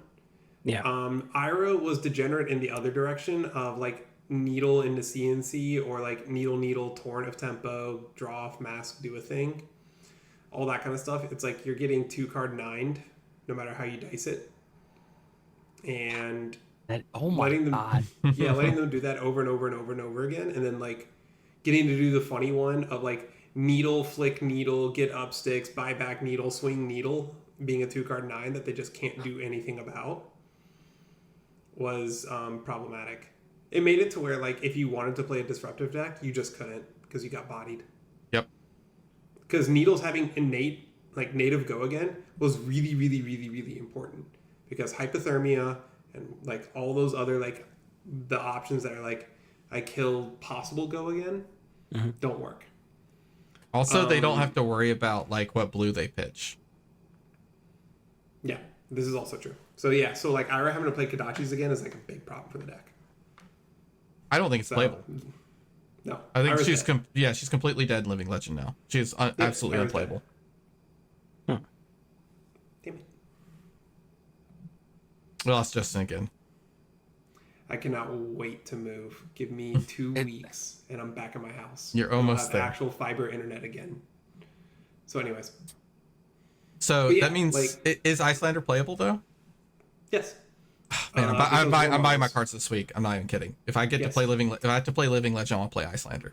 Yeah. Ira was degenerate in the other direction of like needle into CNC or like needle, torrent of tempo, draw off mask, do a thing. All that kind of stuff. It's like you're getting 2-card 9'd no matter how you dice it. And letting them do that over and over and over and over again, and then like getting to do the funny one of like needle, flick needle, get up sticks, buy back needle, swing needle, being a 2-card 9 that they just can't do anything about was problematic. It made it to where like if you wanted to play a disruptive deck, you just couldn't because you got bodied. Yep. Because needles having innate like native go again was really, really, really, really important. Because hypothermia and like all those other like the options that are like I kill possible go again don't work. Also, they don't have to worry about like what blue they pitch. Yeah, this is also true. So yeah, so like Ira having to play Kodachis again is like a big problem for the deck. I don't think it's playable. No, I think Ira's she's dead. she's completely dead in Living Legend now. She's absolutely Ira's unplayable. Damn it. We lost Justin again. I cannot wait to move. Give me 2 weeks and I'm back in my house. You're almost there. Actual fiber internet again. So anyways. So yeah, that means like, is Iyslander playable though? Yes. Man, I'm buying my cards this week. I'm not even kidding. If I get to play if I have to play Living Legend, I'll play Iyslander.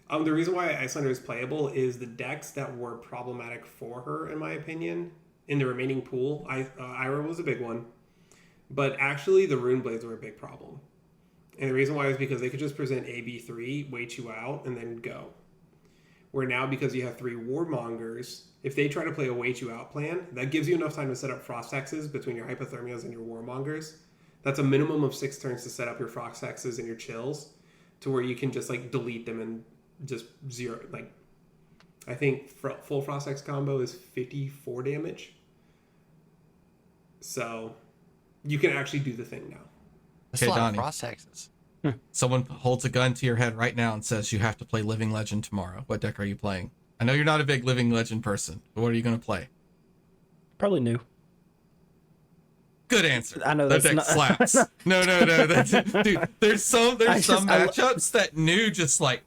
The reason why Iyslander is playable is the decks that were problematic for her, in my opinion, in the remaining pool. Ira was a big one, but actually the Rune Blades were a big problem. And the reason why is because they could just present AB3, wait you out, and then go. Where now, because you have 3 Warmongers, if they try to play a wait you out plan, that gives you enough time to set up Frost Hexes between your Hypothermias and your Warmongers. That's a minimum of 6 turns to set up your Frost Hexes and your Chills, to where you can just like delete them and just zero. Like, I think full Frost Hex combo is 54 damage. So you can actually do the thing now. Okay, Donnie. Frost Hexes. Someone holds a gun to your head right now and says you have to play Living Legend tomorrow. What deck are you playing? I know you're not a big Living Legend person, but what are you going to play? Probably new. Good answer. I know that that's deck slaps. No. That's dude. There's some matchups that new just like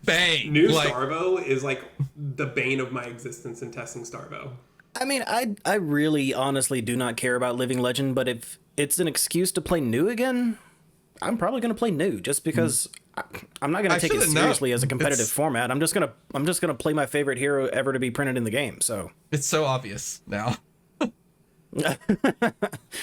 bang. New like, Starvo is like the bane of my existence in testing Starvo. I mean, I really honestly do not care about Living Legend, but if it's an excuse to play new again, I'm probably going to play new just because I'm not going to take it seriously as a competitive format. I'm just going to play my favorite hero ever to be printed in the game. So it's so obvious now. All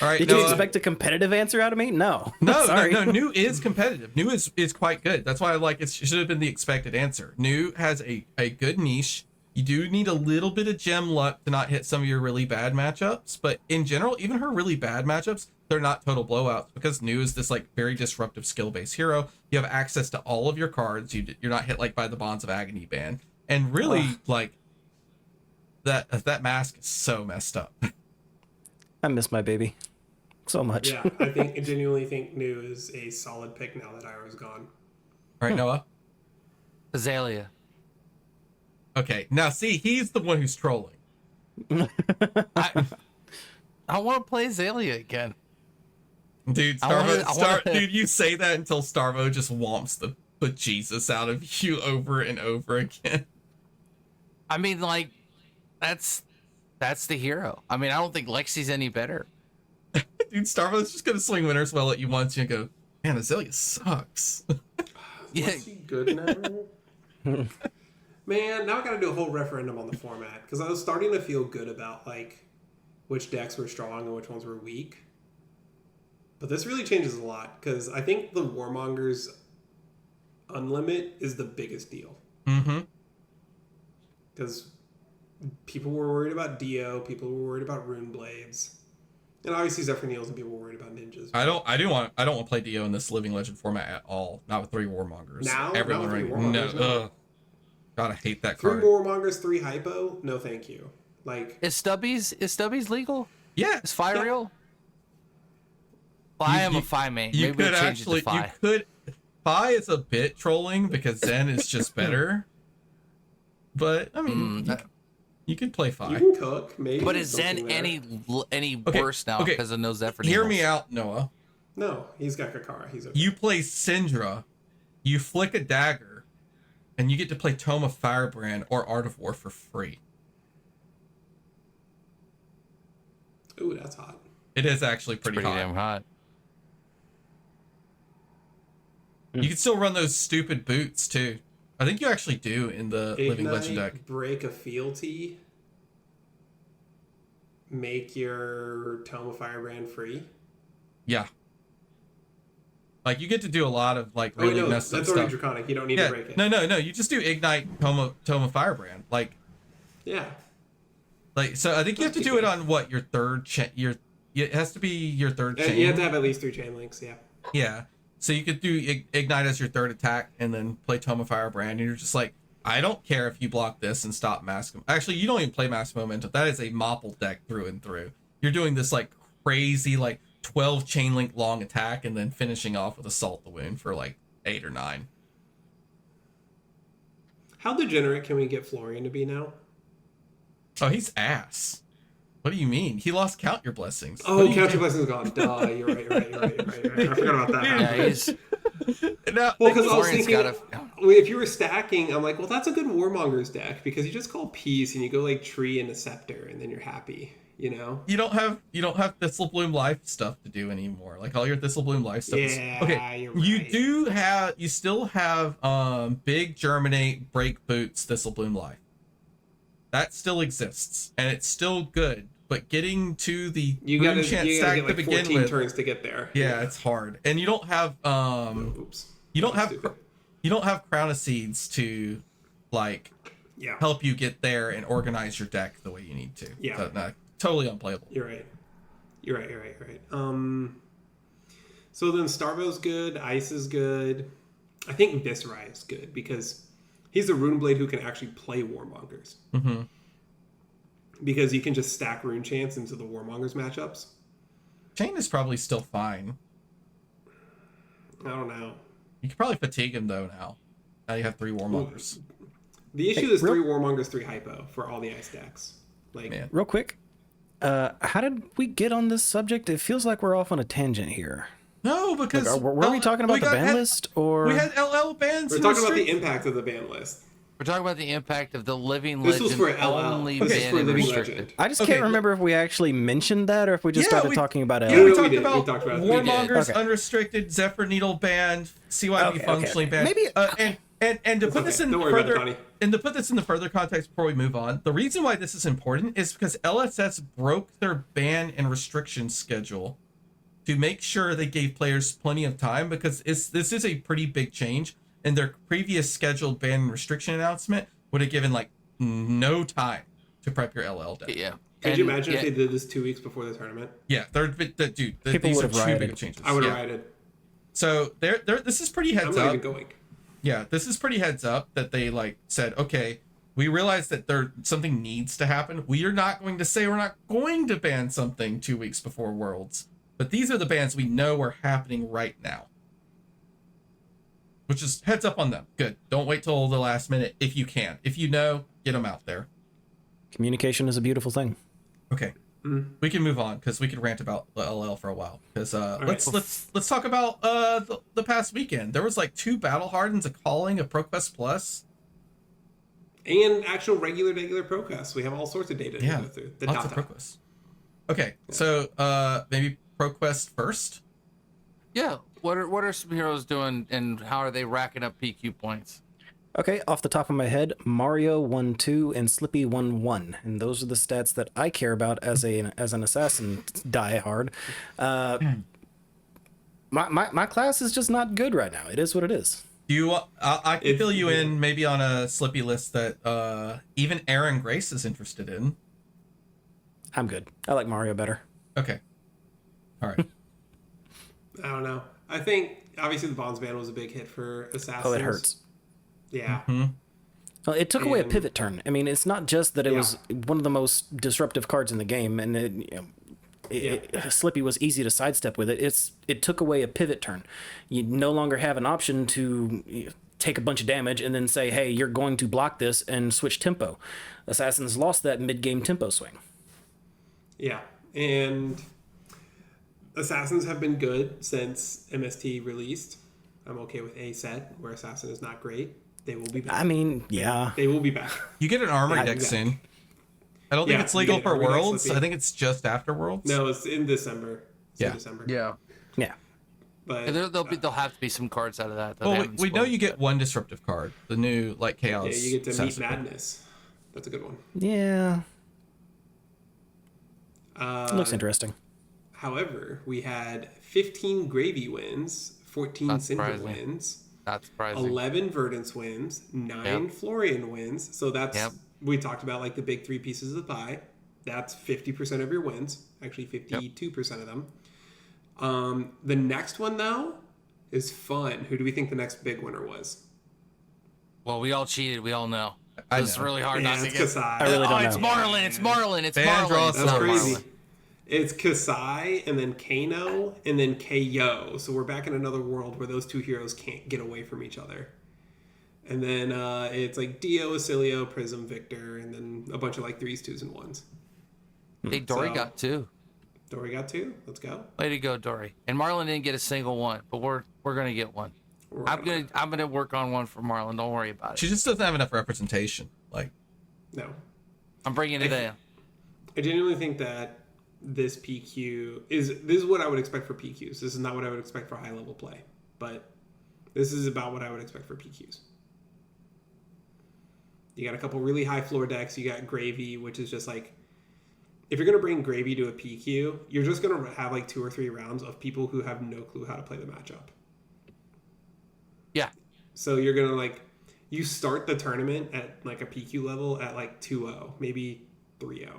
right. Did you expect a competitive answer out of me? No. Sorry. No. New is competitive. New is quite good. That's why I like it. Should have been the expected answer. New has a good niche. You do need a little bit of gem luck to not hit some of your really bad matchups, but in general, even her really bad matchups, they're not total blowouts because New is this like very disruptive skill-based hero. You have access to all of your cards. You're not hit like by the Bonds of Agony ban, and really like that mask is so messed up. I miss my baby so much. Yeah, I genuinely think New is a solid pick now that Ira's gone. All right, Noah? Azalea. Okay, now see, he's the one who's trolling. I want to play Azalea again. Dude, dude, you say that until Starvo just whomps the bejesus out of you over and over again. I mean, like, that's the hero. I mean, I don't think Lexi's any better. Dude, Starvo's just gonna swing Winter's Well at you once and go, man, Azalea sucks. Yeah, is he good now? Man, now I gotta do a whole referendum on the format because I was starting to feel good about like which decks were strong and which ones were weak. But this really changes a lot because I think the Warmongers Unlimit is the biggest deal. Mm-hmm. Because people were worried about Dio, people were worried about Rune Blades, and obviously Zephyr Needles, and people were worried about ninjas. I don't want to play Dio in this Living Legend format at all. Not with 3 Warmongers. Now, everyone not with 3 right? Warmongers, No. God, I hate that 3 card. Warmongers, 3 Hypo. No, thank you. Like, Is Stubbies legal? Yeah. Is Fi real? Well, I am a Fi main. You Maybe could we'll change it to Fi. Fi is a bit trolling because Zen is just better. But I mean, you could play Fi. you can cook, maybe. But is something Zen there. any worse now because of no Zephyr? Hear me out, Noah. No, he's got Kakara. He's okay. You play Syndra, you flick a dagger, and you get to play Tome of Firebrand or Art of War for free. Ooh, that's hot. It is actually pretty hot. damn hot. You can still run those stupid boots too. I think you actually do in the Living Legend deck. Break a fealty. Make your Tome of Firebrand free. Yeah. Like you get to do a lot of like really messed up that's stuff. already draconic. You don't need to break it. No. You just do Ignite Tome of Firebrand. Like yeah. Like so, I think you have to do it on what your third it has to be your third chain. You have to have at least 3 chain links. Yeah. Yeah. So you could do Ignite as your third attack and then play Tome of Firebrand, and you're just like, I don't care if you block this and stop Mask. Actually, you don't even play Mask Momentum. That is a Mopple deck through and through. You're doing this like crazy like 12 chain link long attack and then finishing off with Assault the Wound for like 8 or 9. How degenerate can we get Florian to be now? Oh, he's ass. What do you mean? He lost Count Your Blessings. Oh, Count Your Blessings gone. Duh, you're right. I forgot about that. Yeah, he's... Now, well, because I was Florian's thinking, if you were stacking, I'm like, well, that's a good Warmongers deck because you just call Peace and you go like Tree and a Scepter and then you're happy, you know? You don't have Thistlebloom Life stuff to do anymore. Like all your Thistlebloom Life stuff. Yeah, Okay, you're right. You still have Big Germinate, Break Boots, Thistlebloom Life. That still exists and it's still good. But getting to the Rune Chant stack get like to begin 14 with, turns to get there. yeah, it's hard. And you don't have you don't have Crown of Seeds to like help you get there and organize your deck the way you need to. Yeah. So, no, totally unplayable. You're right. So then Starvo's good, Ice is good. I think Viscerai is good because he's a Runeblade who can actually play Warmongers. Mm-hmm. Because you can just stack Rune Chants into the Warmongers matchups. Chain is probably still fine. I don't know. You could probably fatigue him though now. Now you have 3 Warmongers. The issue is 3 Warmongers, 3 Hypo for all the Ice decks. Like, Man. Real quick, how did we get on this subject? It feels like we're off on a tangent here. No, because Like, were we talking about the ban list or we had LL bans? we're talking about the impact of the ban list. We're talking about the impact of the Living This was Legend for LL. only This is ban for and Living restricted. Legend. I just can't remember if we actually mentioned that or if we just started talking about it. Yeah, we we talked did. about We talked about it. We Warmongers did. unrestricted, Zephyr Needle banned, CYB functionally banned. Maybe And to put this in Don't worry about it, further Donnie. and to put this in the further context before we move on, the reason why this is important is because LSS broke their ban and restriction schedule to make sure they gave players plenty of time because this is a pretty big change, and their previous scheduled ban and restriction announcement would have given like no time to prep your LL deck. Yeah. Could you imagine if they did this 2 weeks before the tournament? Yeah, these are would've two rioted. big changes. I would have Yeah. rioted. So this is pretty I'm heads not up. even going. Yeah, this is pretty heads up that they like said, okay, we realize that something needs to happen. We are not going to say we're not going to ban something 2 weeks before Worlds, but these are the bans we know are happening right now. Which is heads up on them. Good. Don't wait till the last minute if you can. If you know, get them out there. communication is a beautiful thing. Okay. We can move on because we could rant about LL for a while. Because let's talk about the past weekend. There was like 2 Battle Hardens, a calling, a ProQuest Plus. And actual regular ProQuest. We have all sorts of data to go through. The Lots of data. ProQuest. Okay, so maybe ProQuest first. Yeah. What are some heroes doing, and how are they racking up PQ points? Okay, off the top of my head, Mario 1-2 and Slippy 1-1, and those are the stats that I care about as an assassin diehard. My class is just not good right now. It is what it is. I can fill you in maybe on a Slippy list that even Aaron Grace is interested in. I'm good. I like Mario better. Okay. All right. I don't know. I think obviously the Bonds ban was a big hit for Assassins. Oh, it hurts. Yeah. Oh, Well, it took away a pivot turn. I mean, it's not just that it was one of the most disruptive cards in the game, and Slippy was easy to sidestep with it. It took away a pivot turn. You no longer have an option to take a bunch of damage and then say, hey, you're going to block this and switch tempo. Assassins lost that mid-game tempo swing. Yeah, and Assassins have been good since MST released. I'm okay with a set where Assassin is not great. They will be back. I mean, yeah. They will be back. You get an armor deck soon. I don't think it's legal for Worlds. I think it's just after Worlds. No, it's in December. In December. Yeah. But there'll have to be some cards out of that. Well, we know you get one disruptive card. The new Chaos. Yeah, you get to meet Madness. That's a good one. Yeah. Looks interesting. However, we had 15 Gravy wins, 14 Cinder wins. That's surprising. 11 Verdance wins, 9 Florian wins. So that's we talked about like the big 3 pieces of the pie. That's 50% of your wins. Actually, 52% of them. The next one though is fun. Who do we think the next big winner was? Well, we all cheated. We all know. It's really hard not to get. Kasai. I really don't know. It's Marlin. It's Marlin. It's Bandros. Marlin. That's crazy. It's Kasai and then Kano and then KO. So we're back in another world where those two heroes can't get away from each other. And then it's like Dio, Acilio, Prism, Victor, and then a bunch of like 3s, 2s, and 1s. Hey, Dory got 2. Dory got 2. Let's go. Way to go, Dory. And Marlon didn't get a single one, but we're gonna get one. I'm gonna work on one for Marlon. Don't worry about it. She just doesn't have enough representation. No. I'm bringing it in. I genuinely think that this PQ is what I would expect for PQs. This is not what I would expect for high level play, but this is about what I would expect for PQs. You got a couple really high floor decks. You got Gravy, which is just like, if you're going to bring Gravy to a PQ, you're just going to have like 2 or 3 rounds of people who have no clue how to play the matchup. Yeah. So you're going to like, you start the tournament at like a PQ level at like 2-0, maybe 3-0.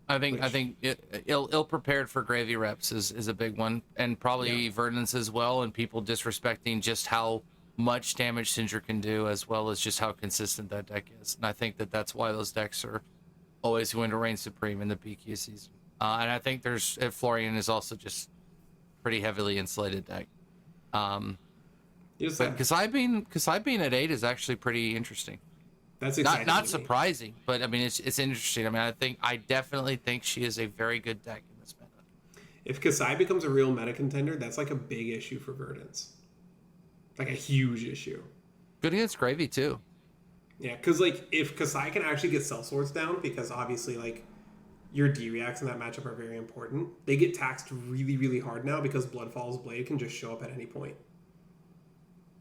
I think ill prepared for Gravy reps is a big one, and probably Verdance as well, and people disrespecting just how much damage Sindra can do, as well as just how consistent that deck is. And I think that's why those decks are always going to reign supreme in the PQ season. And I think Florian is also just pretty heavily insulated deck. But Kasai being at 8 is actually pretty interesting. That's exciting. Not surprising, but I mean it's interesting. I mean I definitely think she is a very good deck in this meta. If Kasai becomes a real meta contender, that's like a big issue for Verdance. Like a huge issue. Good against Gravy too. Yeah, because like if Kasai can actually get sellswords down, because obviously like your D-reacts in that matchup are very important. They get taxed really, really hard now because Bloodfall's Blade can just show up at any point.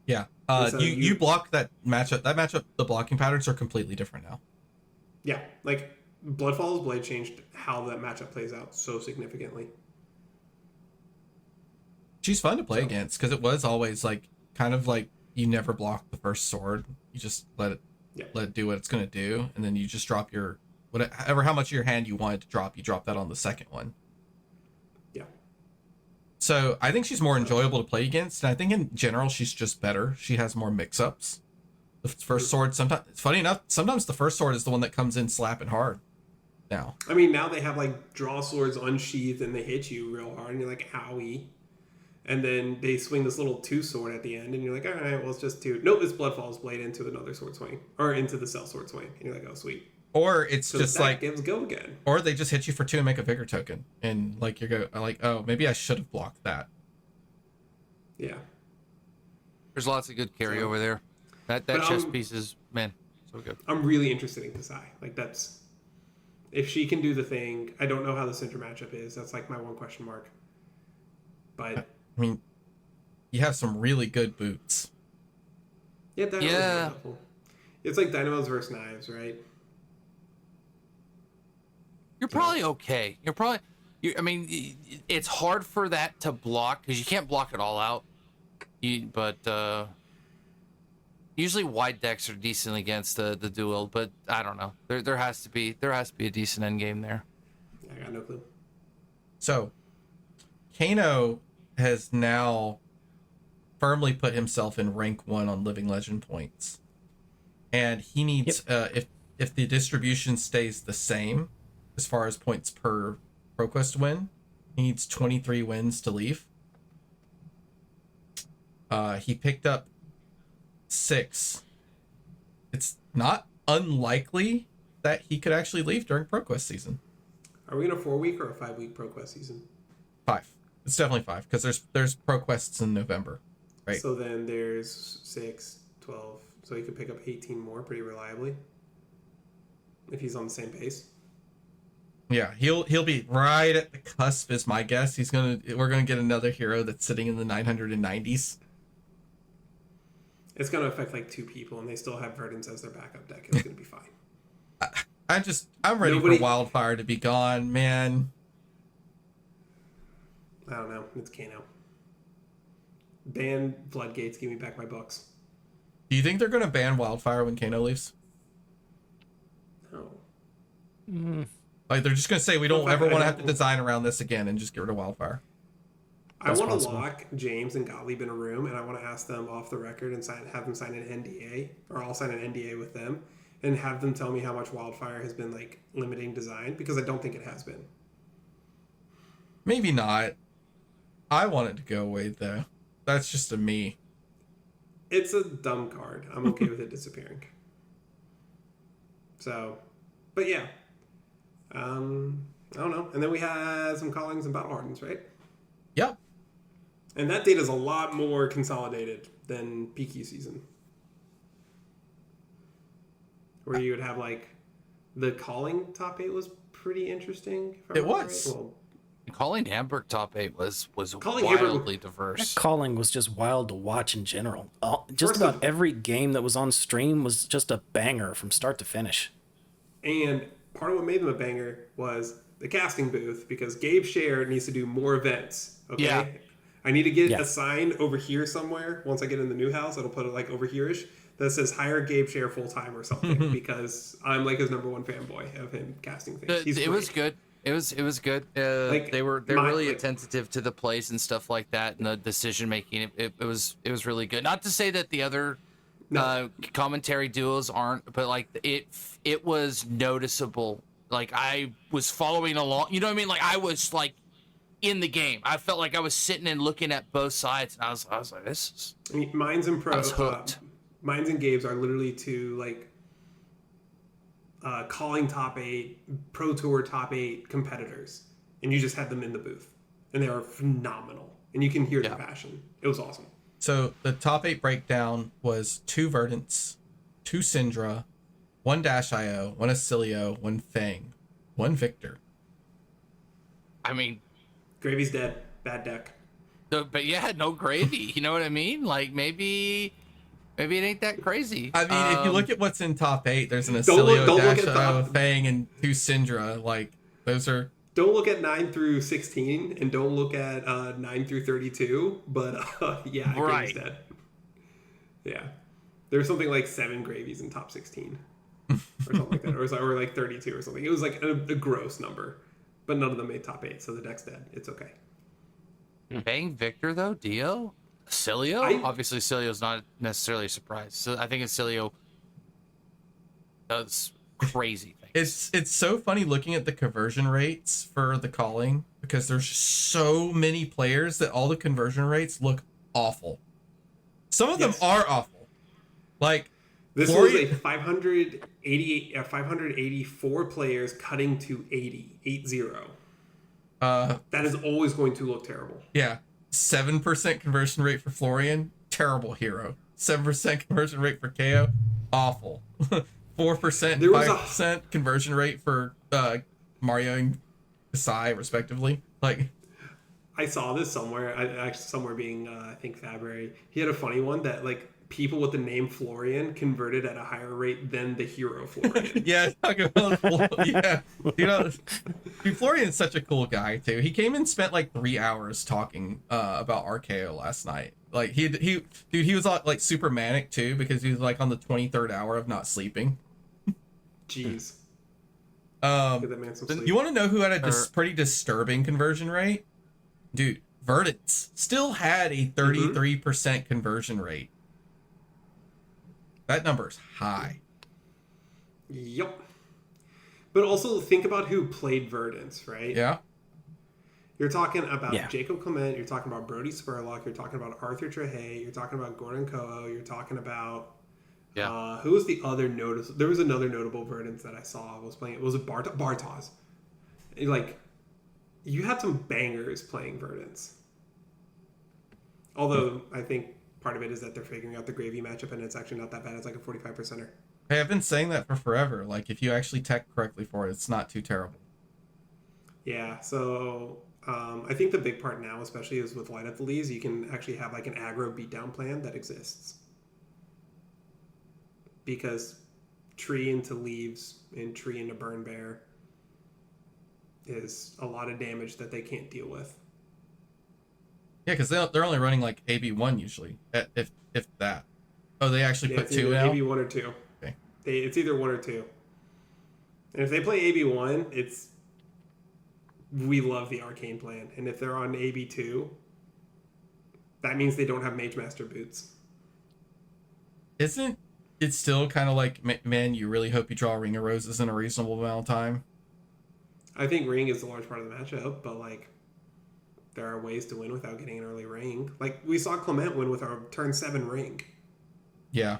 Yeah. So you block that matchup. That matchup, the blocking patterns are completely different now. Yeah, like Bloodfall's Blade changed how that matchup plays out so significantly. She's fun to play against because it was always like kind of like you never block the first sword. You just let it do what it's gonna do, and then you just drop your how much of your hand you wanted to drop. You drop that on the second one. Yeah. So I think she's more enjoyable to play against, and I think in general she's just better. She has more mix-ups. The first sword, sometimes, funny enough, sometimes the first sword is the one that comes in slapping hard. Now, I mean, now they have like draw swords unsheathed and they hit you real hard, and you're like, owie. And then they swing this little 2 sword at the end, and you're like, all right, well, it's just 2. Nope, it's Bloodfall's Blade into another sword swing, or into the sellsword swing, and you're like, oh, sweet. Or it's so just like go again. Or they just hit you for 2 and make a vigor token, and like you're like, oh, maybe I should have blocked that. Yeah. There's lots of good carry over there. That chess piece is, man, so good. I'm really interested in Kasai. Like that's, if she can do the thing, I don't know how the center matchup is. That's like my one question mark. But I mean, you have some really good boots. Yeah, Dynamo's helpful. It's like Dynamos versus Knives, right? You're probably okay. I mean, it's hard for that to block because you can't block it all out. But usually wide decks are decent against the duel. But I don't know. There has to be a decent end game there. I got no clue. So, Kano has now firmly put himself in rank 1 on Living Legend points. And he needs, if the distribution stays the same as far as points per ProQuest win, he needs 23 wins to leave. He picked up 6. It's not unlikely that he could actually leave during ProQuest season. Are we in a 4-week or a 5-week ProQuest season? 5. It's definitely 5 because there's ProQuests in November, right? So then there's 6, 12. So he could pick up 18 more pretty reliably if he's on the same pace. Yeah, he'll be right at the cusp, is my guess. We're gonna get another hero that's sitting in the 990s. It's gonna affect like 2 people, and they still have Verdance as their backup deck. It's gonna be fine. I'm ready for Wildfire to be gone, man. I don't know. It's Kano. Ban Floodgates. Give me back my books. Do you think they're gonna ban Wildfire when Kano leaves? No. Like they're just gonna say we don't ever want to have to design around this again and just get rid of Wildfire. I want to lock James and Gottlieb in a room, and I want to ask them off the record and have them sign an NDA, or I'll sign an NDA with them, and have them tell me how much Wildfire has been like limiting design, because I don't think it has been. Maybe not. I want it to go away though. That's just a me. It's a dumb card. I'm okay with it disappearing. So, but yeah. I don't know. And then we had some callings and battle hardens, right? Yep. And that data is a lot more consolidated than PQ season. Where you would have like the calling top 8 was pretty interesting. It was. Right. Well, Calling Hamburg top 8 was Calling wildly diverse. Calling was just wild to watch in general. Just about every game that was on stream was just a banger from start to finish. And part of what made them a banger was the casting booth, because Gabe Share needs to do more events. Okay. Yeah. I need to get a sign over here somewhere. Once I get in the new house, it'll put it like over here-ish that says hire Gabe Share full time or something, because I'm like his #1 fanboy of him casting things. It was good. It was good. They were really attentive to the plays and stuff like that, and the decision making. It was really good. Not to say that the other commentary duos aren't, but like it was noticeable. Like I was following along. You know what I mean? Like I was like in the game. I felt like I was sitting and looking at both sides, and I was like, this is. I mean, Mines and Pro. I was hooked. Mines and Gabe's are literally two like calling top 8, Pro Tour top 8 competitors, and you just had them in the booth, and they are phenomenal, and you can hear their passion. It was awesome. So the top 8 breakdown was 2 Verdants, 2 Syndra, 1 Dash.io, 1 Acilio, 1 Fang, 1 Victor. I mean, Gravy's dead. Bad deck. But yeah, no Gravy. You know what I mean? Like maybe it ain't that crazy. I mean, if you look at what's in top 8, there's an Acilio, Dash.io, Fang, and 2 Syndra. Like those are. Don't look at 9 through 16, and don't look at 9 through 32. But yeah, Gravy's dead. Yeah, there's something like 7 Gravies in top 16, or something like that, or like 32 or something. It was like a gross number, but none of them made top 8, so the deck's dead. It's okay. Fang Victor though, Dio, Acilio. Obviously, Acilio's not necessarily a surprise. So I think Acilio does crazy things. It's so funny looking at the conversion rates for the calling, because there's so many players that all the conversion rates look awful. Some of them are awful. Like this was a 584 players cutting to 80. That is always going to look terrible. Yeah. 7% conversion rate for Florian, terrible hero. 7% conversion rate for KO, awful. 4%, 5% conversion rate for Mario and Sai, respectively. Like, I saw this somewhere. Somewhere being, I think Fabry. He had a funny one that like people with the name Florian converted at a higher rate than the hero Florian. Yeah, yeah. You know, dude, Florian's such a cool guy too. He came and spent like 3 hours talking about RKO last night. Like he was like super manic too, because he was like on the 23rd hour of not sleeping. Jeez. You want to know who had a pretty disturbing conversion rate? Dude, Verdance still had a 33% conversion rate. That number is high. Yep. But also think about who played Verdance, right? Yeah. You're talking about Jacob Clement. You're talking about Brody Spurlock. You're talking about Arthur Trehay. You're talking about Gordon Koho. You're talking about who was the other notable? There was another notable Verdance that I saw. Was playing. It was a Bartos. Like, you had some bangers playing Verdance. Although I think part of it is that they're figuring out the gravy matchup, and it's actually not that bad. It's like a 45%er. Hey, I've been saying that for forever. Like, if you actually tech correctly for it, it's not too terrible. Yeah, so I think the big part now, especially, is with Light Up the Leaves, you can actually have like an aggro beatdown plan that exists. Because tree into leaves and tree into burn bear is a lot of damage that they can't deal with. Yeah, because they're only running like AB1 usually, if that. Oh, they actually put 2 now? AB1 or 2. Okay. It's either 1 or 2. And if they play AB1, we love the Arcane plan. And if they're on AB2, that means they don't have Mage Master boots. Isn't it still kind of like, man, you really hope you draw a Ring of Roses in a reasonable amount of time? I think Ring is a large part of the matchup, but like, there are ways to win without getting an early Ring. Like, we saw Clement win with our turn 7 Ring. Yeah.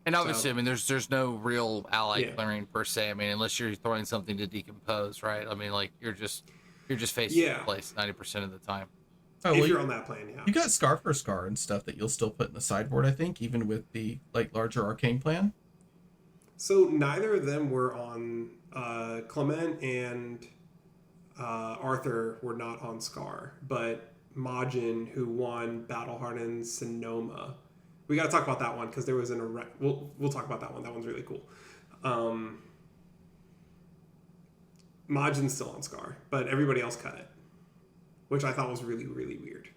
And obviously, I mean, there's no real ally clearing per se. I mean, unless you're throwing something to decompose, right? I mean, like, you're just facing the place 90% of the time. Oh, if you're on that plan, You got Scar for Scar and stuff that you'll still put in the sideboard, I think, even with the like larger Arcane plan. So neither of them were on Clement and Arthur were not on Scar, but Majin, who won Battle Hardened Sonoma. We got to talk about that one because there was we'll talk about that one. That one's really cool. Majin's still on Scar, but everybody else cut it, which I thought was really, really weird.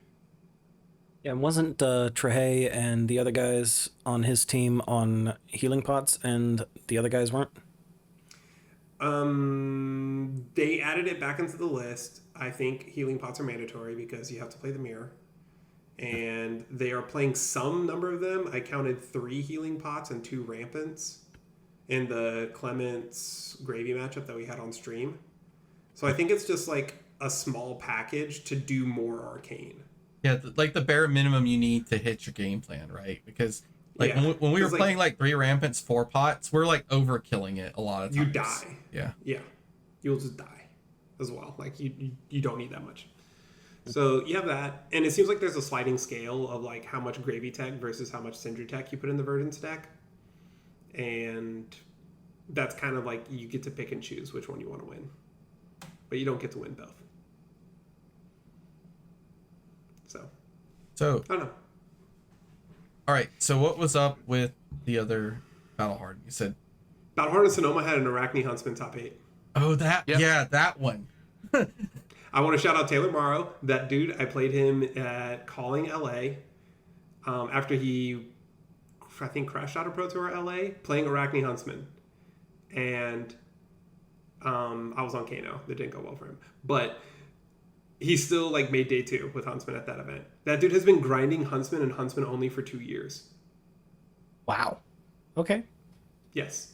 Yeah, and wasn't Trehay and the other guys on his team on healing pots, and the other guys weren't? They added it back into the list. I think healing pots are mandatory because you have to play the mirror. And they are playing some number of them. I counted 3 healing pots and 2 rampants in the Clement's Gravy matchup that we had on stream. So I think it's just like a small package to do more Arcane. Yeah, like the bare minimum you need to hit your game plan, right? Because like when we were playing like 3 rampants, 4 pots, we're like overkilling it a lot of times. You die. Yeah. Yeah. You'll just die as well. Like you don't need that much. So you have that, and it seems like there's a sliding scale of like how much Gravy Tech versus how much Sindri Tech you put in the Verdance deck. And that's kind of like you get to pick and choose which one you want to win. But you don't get to win both. So I don't know. All right. So what was up with the other Battle Hard? You said Battle Hard and Sonoma had an Arachne Huntsman top 8. Oh, that that one. I want to shout out Taylor Morrow. That dude, I played him at Calling LA after he, I think, crashed out of Pro Tour LA playing Arachne Huntsman, and I was on Kano. That didn't go well for him, but he still like made day 2 with Huntsman at that event. That dude has been grinding Huntsman and Huntsman only for 2 years. Wow. Okay. Yes.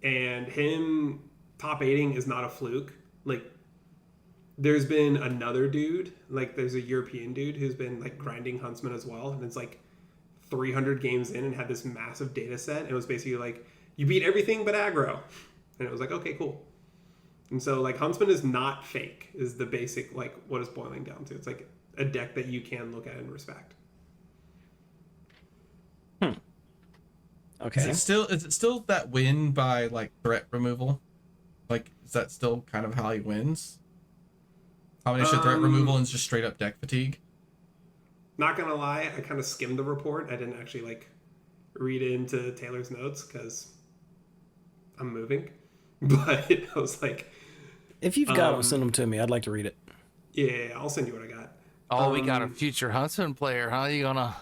And him top 8ing is not a fluke. Like, there's been another dude, like there's a European dude who's been like grinding Huntsman as well. And it's like 300 games in and had this massive data set. And it was basically like, you beat everything but aggro. And it was like, okay, cool. And so, like, Huntsman is not fake, is the basic, like, what it's boiling down to. It's, like, a deck that you can look at and respect. Okay. Is it still that win by, like, threat removal? Like, is that still kind of how he wins? Combination threat removal and just straight up deck fatigue? Not gonna lie, I kind of skimmed the report. I didn't actually, like, read into Taylor's notes, because I'm moving. But I was like... If you've got them, send them to me. I'd like to read it. Yeah, I'll send you what I got. Oh, we got a future Huntsman player, huh? You gonna...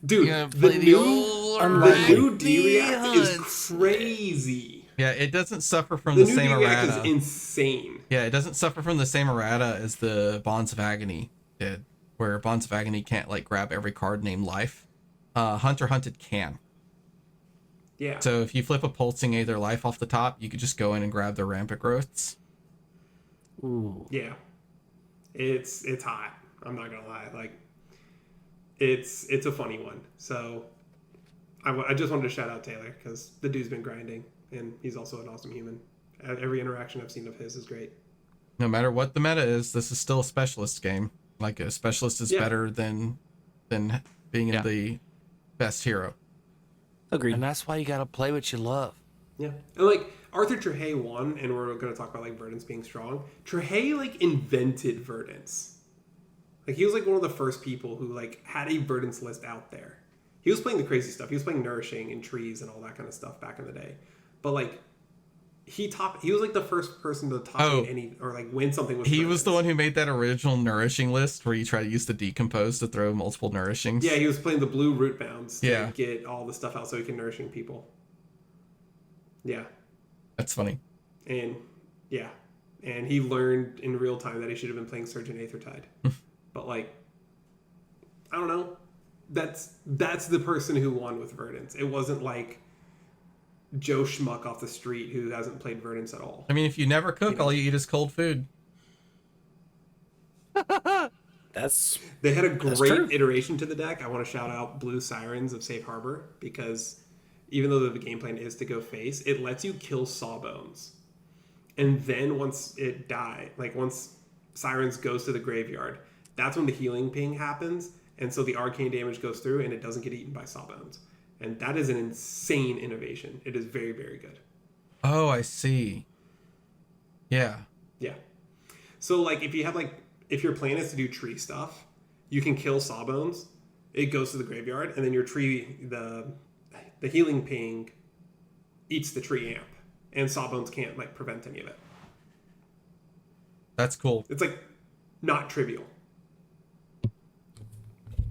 Dude, the new D-React is crazy. Yeah, it doesn't suffer from The the new same DREACT is errata. insane. Yeah, it doesn't suffer from the same errata as the Bonds of Agony did, where Bonds of Agony can't like grab every card named Life. Hunter Hunted can. Yeah. So if you flip a Pulsing Aether Life off the top, you could just go in and grab the Rampant Growths. Ooh. Yeah. It's hot. I'm not gonna lie. Like, it's a funny one. So I just wanted to shout out Taylor because the dude's been grinding and he's also an awesome human. Every interaction I've seen of his is great. No matter what the meta is, this is still a specialist game. Like a specialist is better than being in the best hero. Agreed. And that's why you gotta play what you love. Yeah. And like Arthur Trehey won, and we're gonna talk about like Verdance being strong. Trehey like invented Verdance. Like he was like one of the first people who like had a Verdance list out there. He was playing the crazy stuff. He was playing Nourishing and Trees and all that kind of stuff back in the day. But like he was like the first person to top any or like win something with He Verdance. was the one who made that original Nourishing list where you try to use the Decompose to throw multiple Nourishings. Yeah, he was playing the blue root bounds to Yeah. get all the stuff out so he can Nourishing people. Yeah. That's funny. And yeah. And he learned in real time that he should have been playing Surgeon Aethertide. But like I don't know. That's the person who won with Verdance. It wasn't like Joe Schmuck off the street who hasn't played Verdance at all. I mean, if you never cook, all you eat is cold food. They had a true. great iteration to the deck. I want to shout out Blue Sirens of Safe Harbor because even though the game plan is to go face, it lets you kill Sawbones. And then once it once Sirens goes to the graveyard, that's when the healing ping happens. And so the arcane damage goes through and it doesn't get eaten by Sawbones. And that is an insane innovation. It is very, very good. Oh, I see. Yeah. Yeah. So like if your plan is to do tree stuff, you can kill Sawbones. It goes to the graveyard, and then your tree, the healing ping, eats the tree amp, and Sawbones can't like prevent any of it. That's cool. It's like not trivial.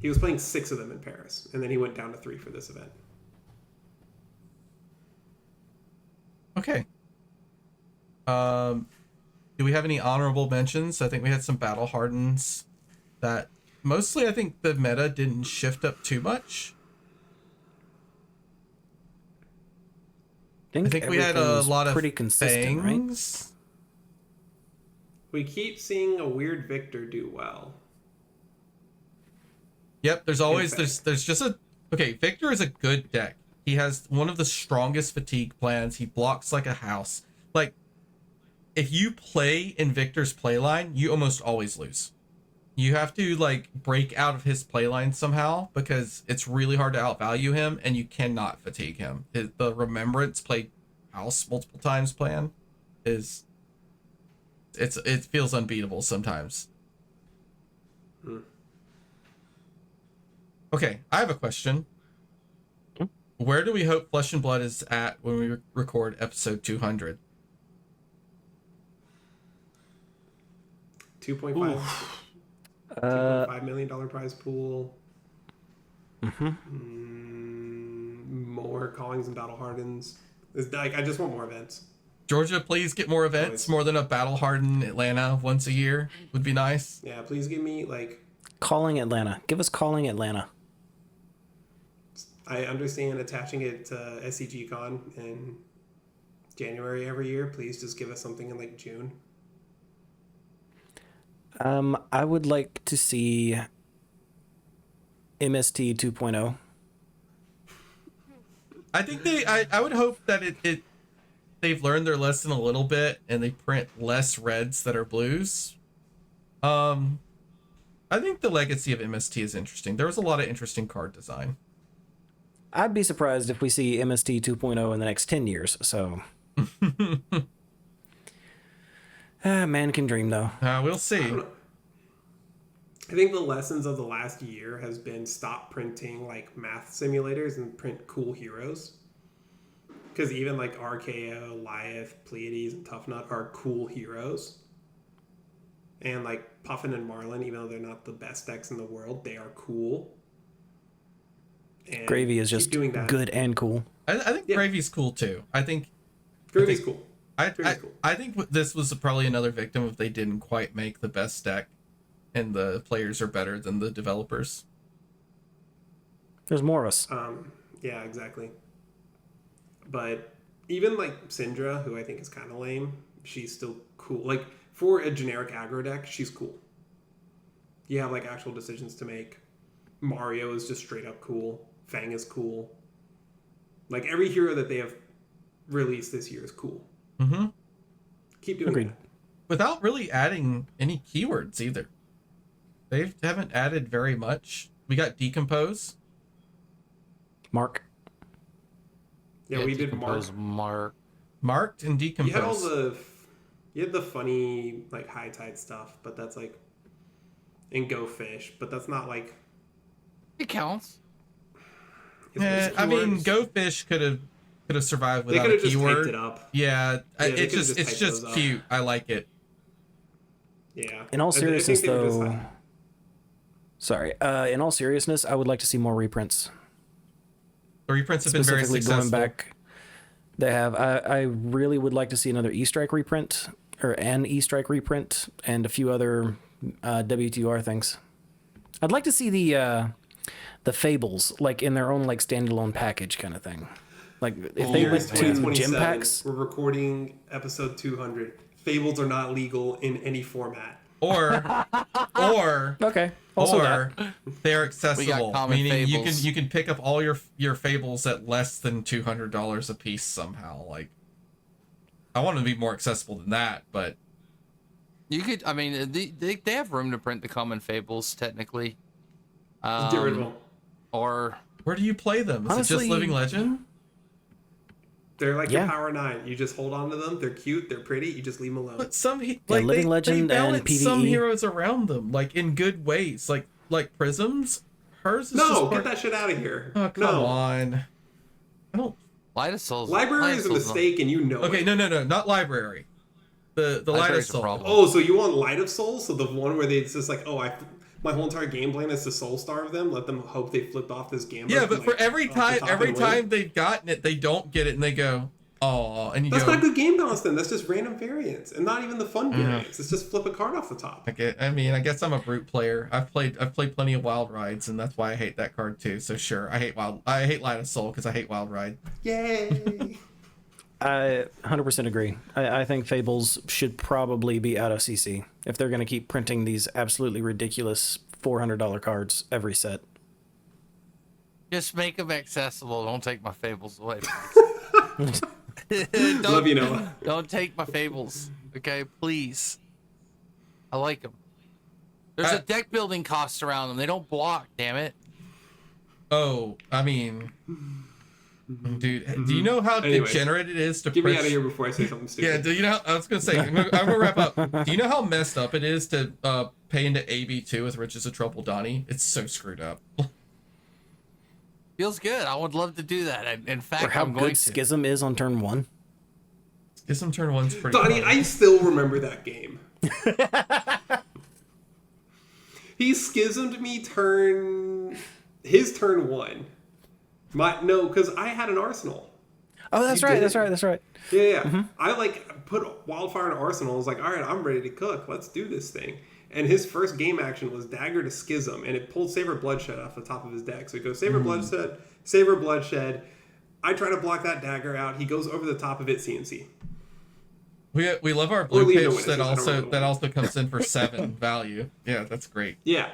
He was playing 6 of them in Paris, and then he went down to 3 for this event. Okay. Do we have any honorable mentions? I think we had some battle hardens that mostly I think the meta didn't shift up too much. I think we had a lot of pretty consistent, things. We keep seeing a weird Victor do well. Yep, there's always there's just a okay, Victor is a good deck. He has one of the strongest fatigue plans. He blocks like a house. Like if you play in Victor's playline, you almost always lose. You have to like break out of his playline somehow because it's really hard to outvalue him and you cannot fatigue him. The Remembrance play house multiple times plan is it feels unbeatable sometimes. Okay, I have a question. Where do we hope Flesh and Blood is at when we record episode 200? 2.5. $2.5 million prize pool. More callings and battle hardens. It's like I just want more events. Georgia, please get more events. More than a battle hardened Atlanta once a year would be nice. Yeah, please give me like Calling Atlanta. Give us Calling Atlanta. I understand attaching it to SCG Con in January every year. Please just give us something in like June. I would like to see MST 2.0. I think I would hope that they've learned their lesson a little bit and they print less reds that are blues. I think the legacy of MST is interesting. There was a lot of interesting card design. I'd be surprised if we see MST 2.0 in the next 10 years, so... man can dream, though. We'll see. I think the lessons of the last year has been stop printing like math simulators and print cool heroes. Because even like RKO, Lyeth, Pleiades, and Toughnut are cool heroes. And like Puffin and Marlin, even though they're not the best decks in the world, they are cool. And Gravy is just doing that. good and cool. I think Gravy's cool too. I think Fury's cool. I think this was probably another victim if they didn't quite make the best deck, and the players are better than the developers. There's more of us. Yeah, exactly. But even like Syndra, who I think is kind of lame, she's still cool. Like for a generic aggro deck, she's cool. You have like actual decisions to make. Mario is just straight up cool. Fang is cool. Like every hero that they have released this year is cool. Mm-hmm. Keep doing that. Without really adding any keywords either. They haven't added very much. We got Decompose. Mark. Yeah, we did Marked and Decompose. You had the funny like high tide stuff, but that's like in Go Fish, but that's not like it counts. I mean, Go Fish could have survived without a keyword. They could have just typed it up. Yeah, it's just cute. I like it. Yeah. In all seriousness, though. Sorry. In all seriousness, I would like to see more reprints. The reprints have been very successful. Going back, they have. I really would like to see another E-Strike reprint, or an E-Strike reprint, and a few other WTR things. I'd like to see the Fables like in their own like standalone package kind of thing. Like if they went to gym packs. We're recording episode 200. Fables are not legal in any format. Or okay. Also or they're accessible, meaning fables. you can pick up all your fables at less than $200 a piece somehow. Like, I want them to be more accessible than that, but you could. I mean, they have room to print the common fables technically. Just get rid of them. Or where do you play them? Is honestly, it just Living Legend? They're like a Power 9. You just hold on to them. They're cute. They're pretty. You just leave them alone. But some Living Legend they and balance PvE. some heroes around them, like in good ways, like Prisms. Hers is get that shit out of here. Oh, come on. I don't. Light of Souls. Library is a mistake, and you know okay, it. no, not Library. The Light of Souls. Oh, so you want Light of Souls? So the one where it's just like, my whole entire game plan is to soul starve them, let them hope they flip off this gambler. Yeah, but for every time they've gotten it, they don't get it, and they go, oh, and that's not good game balance then. That's just random variants, and not even the fun variants. It's just flip a card off the top. I guess I'm a brute player. I've played plenty of Wild Rides, and that's why I hate that card too. So sure, I hate Light of Soul because I hate Wild Ride. Yay! I 100% agree. I think Fables should probably be out of CC if they're going to keep printing these absolutely ridiculous $400 cards every set. Just make them accessible. Don't take my Fables away. Love you, Noah. Don't take my Fables, okay? Please. I like them. There's a deck building cost around them. They don't block, damn it. Oh, I mean... Dude, do you know how degenerate it is to get me out of here before I say something stupid? Yeah, do you know? I was gonna say, I'm gonna wrap up. Do you know how messed up it is to pay into AB2 with Riches of Trouble Donnie? It's so screwed up. Feels good. I would love to do that. In fact, for how I'm going good Schism is on turn 1. Schism turn 1's pretty. Donnie, I still remember that game. He schismed me his turn 1. Because I had an Arsenal. Oh, that's right. That's right. Yeah. Mm-hmm. I put Wildfire in Arsenal. I was like, all right, I'm ready to cook. Let's do this thing. And his first game action was Dagger to Schism, and it pulled Savor Bloodshed off the top of his deck. So he goes Savor Bloodshed. I try to block that dagger out. He goes over the top of it, CNC. We love our blue pitch that also comes in for 7 value. Yeah, that's great. Yeah.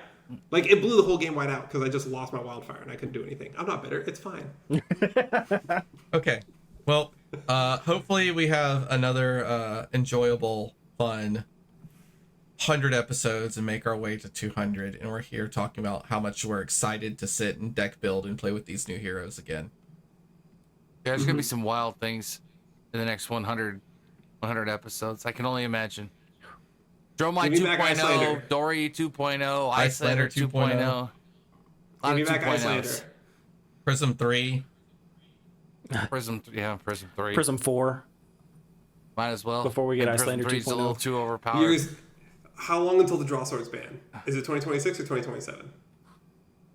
Like, it blew the whole game wide out because I just lost my Wildfire and I couldn't do anything. I'm not bitter. It's fine. Okay. Well, hopefully we have another enjoyable, fun 100 episodes and make our way to 200. And we're here talking about how much we're excited to sit and deck build and play with these new heroes again. Yeah, there's going to be some wild things in the next 100 episodes. I can only imagine. Dromai 2.0, Dory 2.0, Iyslander 2.0. Give me back Iyslander. Prism 3. Prism 3. Prism 4. Might as well. Before we get Iyslander 2.0. Prism 3's a little too overpowered. How long until the Draw Swords ban? Is it 2026 or 2027?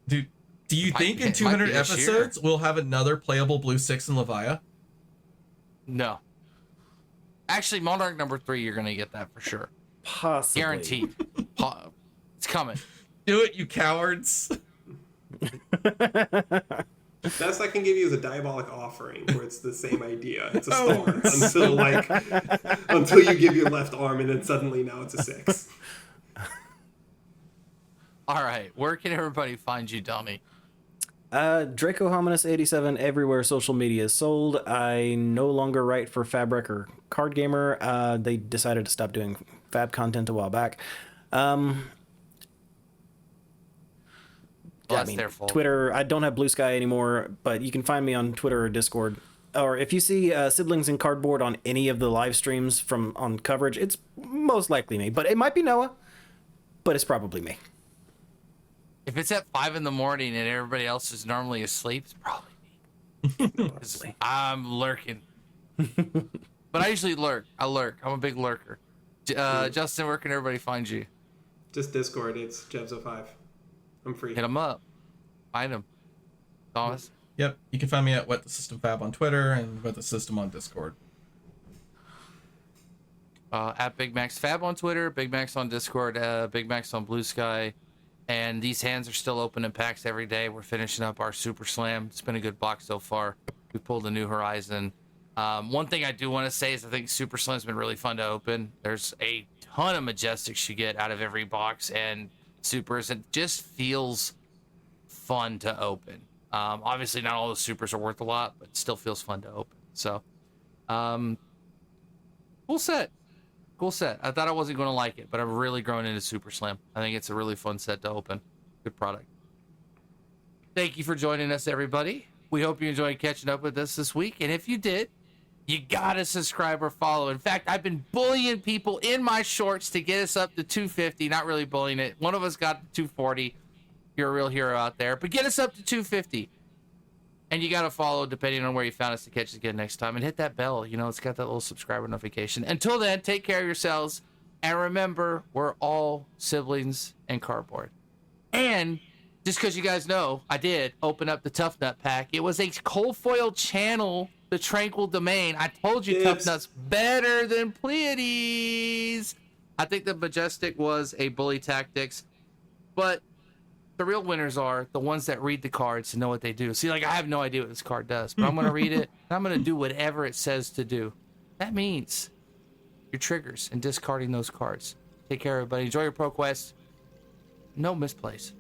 Dude, do you think in 200 episodes we'll have another playable Blue 6 in Levia? No. Actually, Monarch number 3, you're gonna get that for sure. Possibly. Guaranteed. It's coming. Do it, you cowards. Best I can give you is a diabolic offering, where it's the same idea. It's a star until you give your left arm, and then suddenly now it's a 6. All right, where can everybody find you, Donnie? Draco Hominis 87 everywhere social media is sold. I no longer write for Fabric or Card Gamer. They decided to stop doing Fab content a while back. That's their fault. Twitter, I don't have Blue Sky anymore, but you can find me on Twitter or Discord. Or if you see Siblings in Cardboard on any of the live streams on coverage, it's most likely me. But it might be Noah, but it's probably me. If it's at 5 a.m. and everybody else is normally asleep, it's probably me. 'Cause I'm lurking. But I usually lurk. I'm a big lurker. Justin, where can everybody find you? Just Discord. It's Jebzo5. I'm free. Hit them up. Find them. Thomas? Yep. You can find me at What the System Fab on Twitter and What the System on Discord. At Big Max Fab on Twitter, Big Max on Discord, Big Max on Blue Sky. And these hands are still open in packs every day. We're finishing up our Super Slam. It's been a good box so far. We pulled a new horizon. One thing I do want to say is I think Super Slam's been really fun to open. There's a ton of Majestics you get out of every box, and Supers. It just feels fun to open. Obviously, not all the Supers are worth a lot, but it still feels fun to open. So, cool set. Cool set. I thought I wasn't going to like it, but I've really grown into Super Slam. I think it's a really fun set to open. Good product. Thank you for joining us, everybody. We hope you enjoyed catching up with us this week. And if you did, you gotta subscribe or follow. In fact, I've been bullying people in my shorts to get us up to 250. Not really bullying it. One of us got to 240. You're a real hero out there. But get us up to 250. And you gotta follow depending on where you found us to catch us again next time. And hit that bell. You know, it's got that little subscriber notification. Until then, take care of yourselves. And remember, we're all siblings in cardboard. And just because you guys know, I did open up the Tough Nut pack. It was a cold foil channel, the Tranquil Domain. I told you Tough Nut's better than Pleiades. I think the Majestic was a bully tactics, but the real winners are the ones that read the cards and know what they do. See, like, I have no idea what this card does, but I'm going to read it, and I'm going to do whatever it says to do. That means your triggers and discarding those cards. Take care, everybody. Enjoy your ProQuest. No misplays.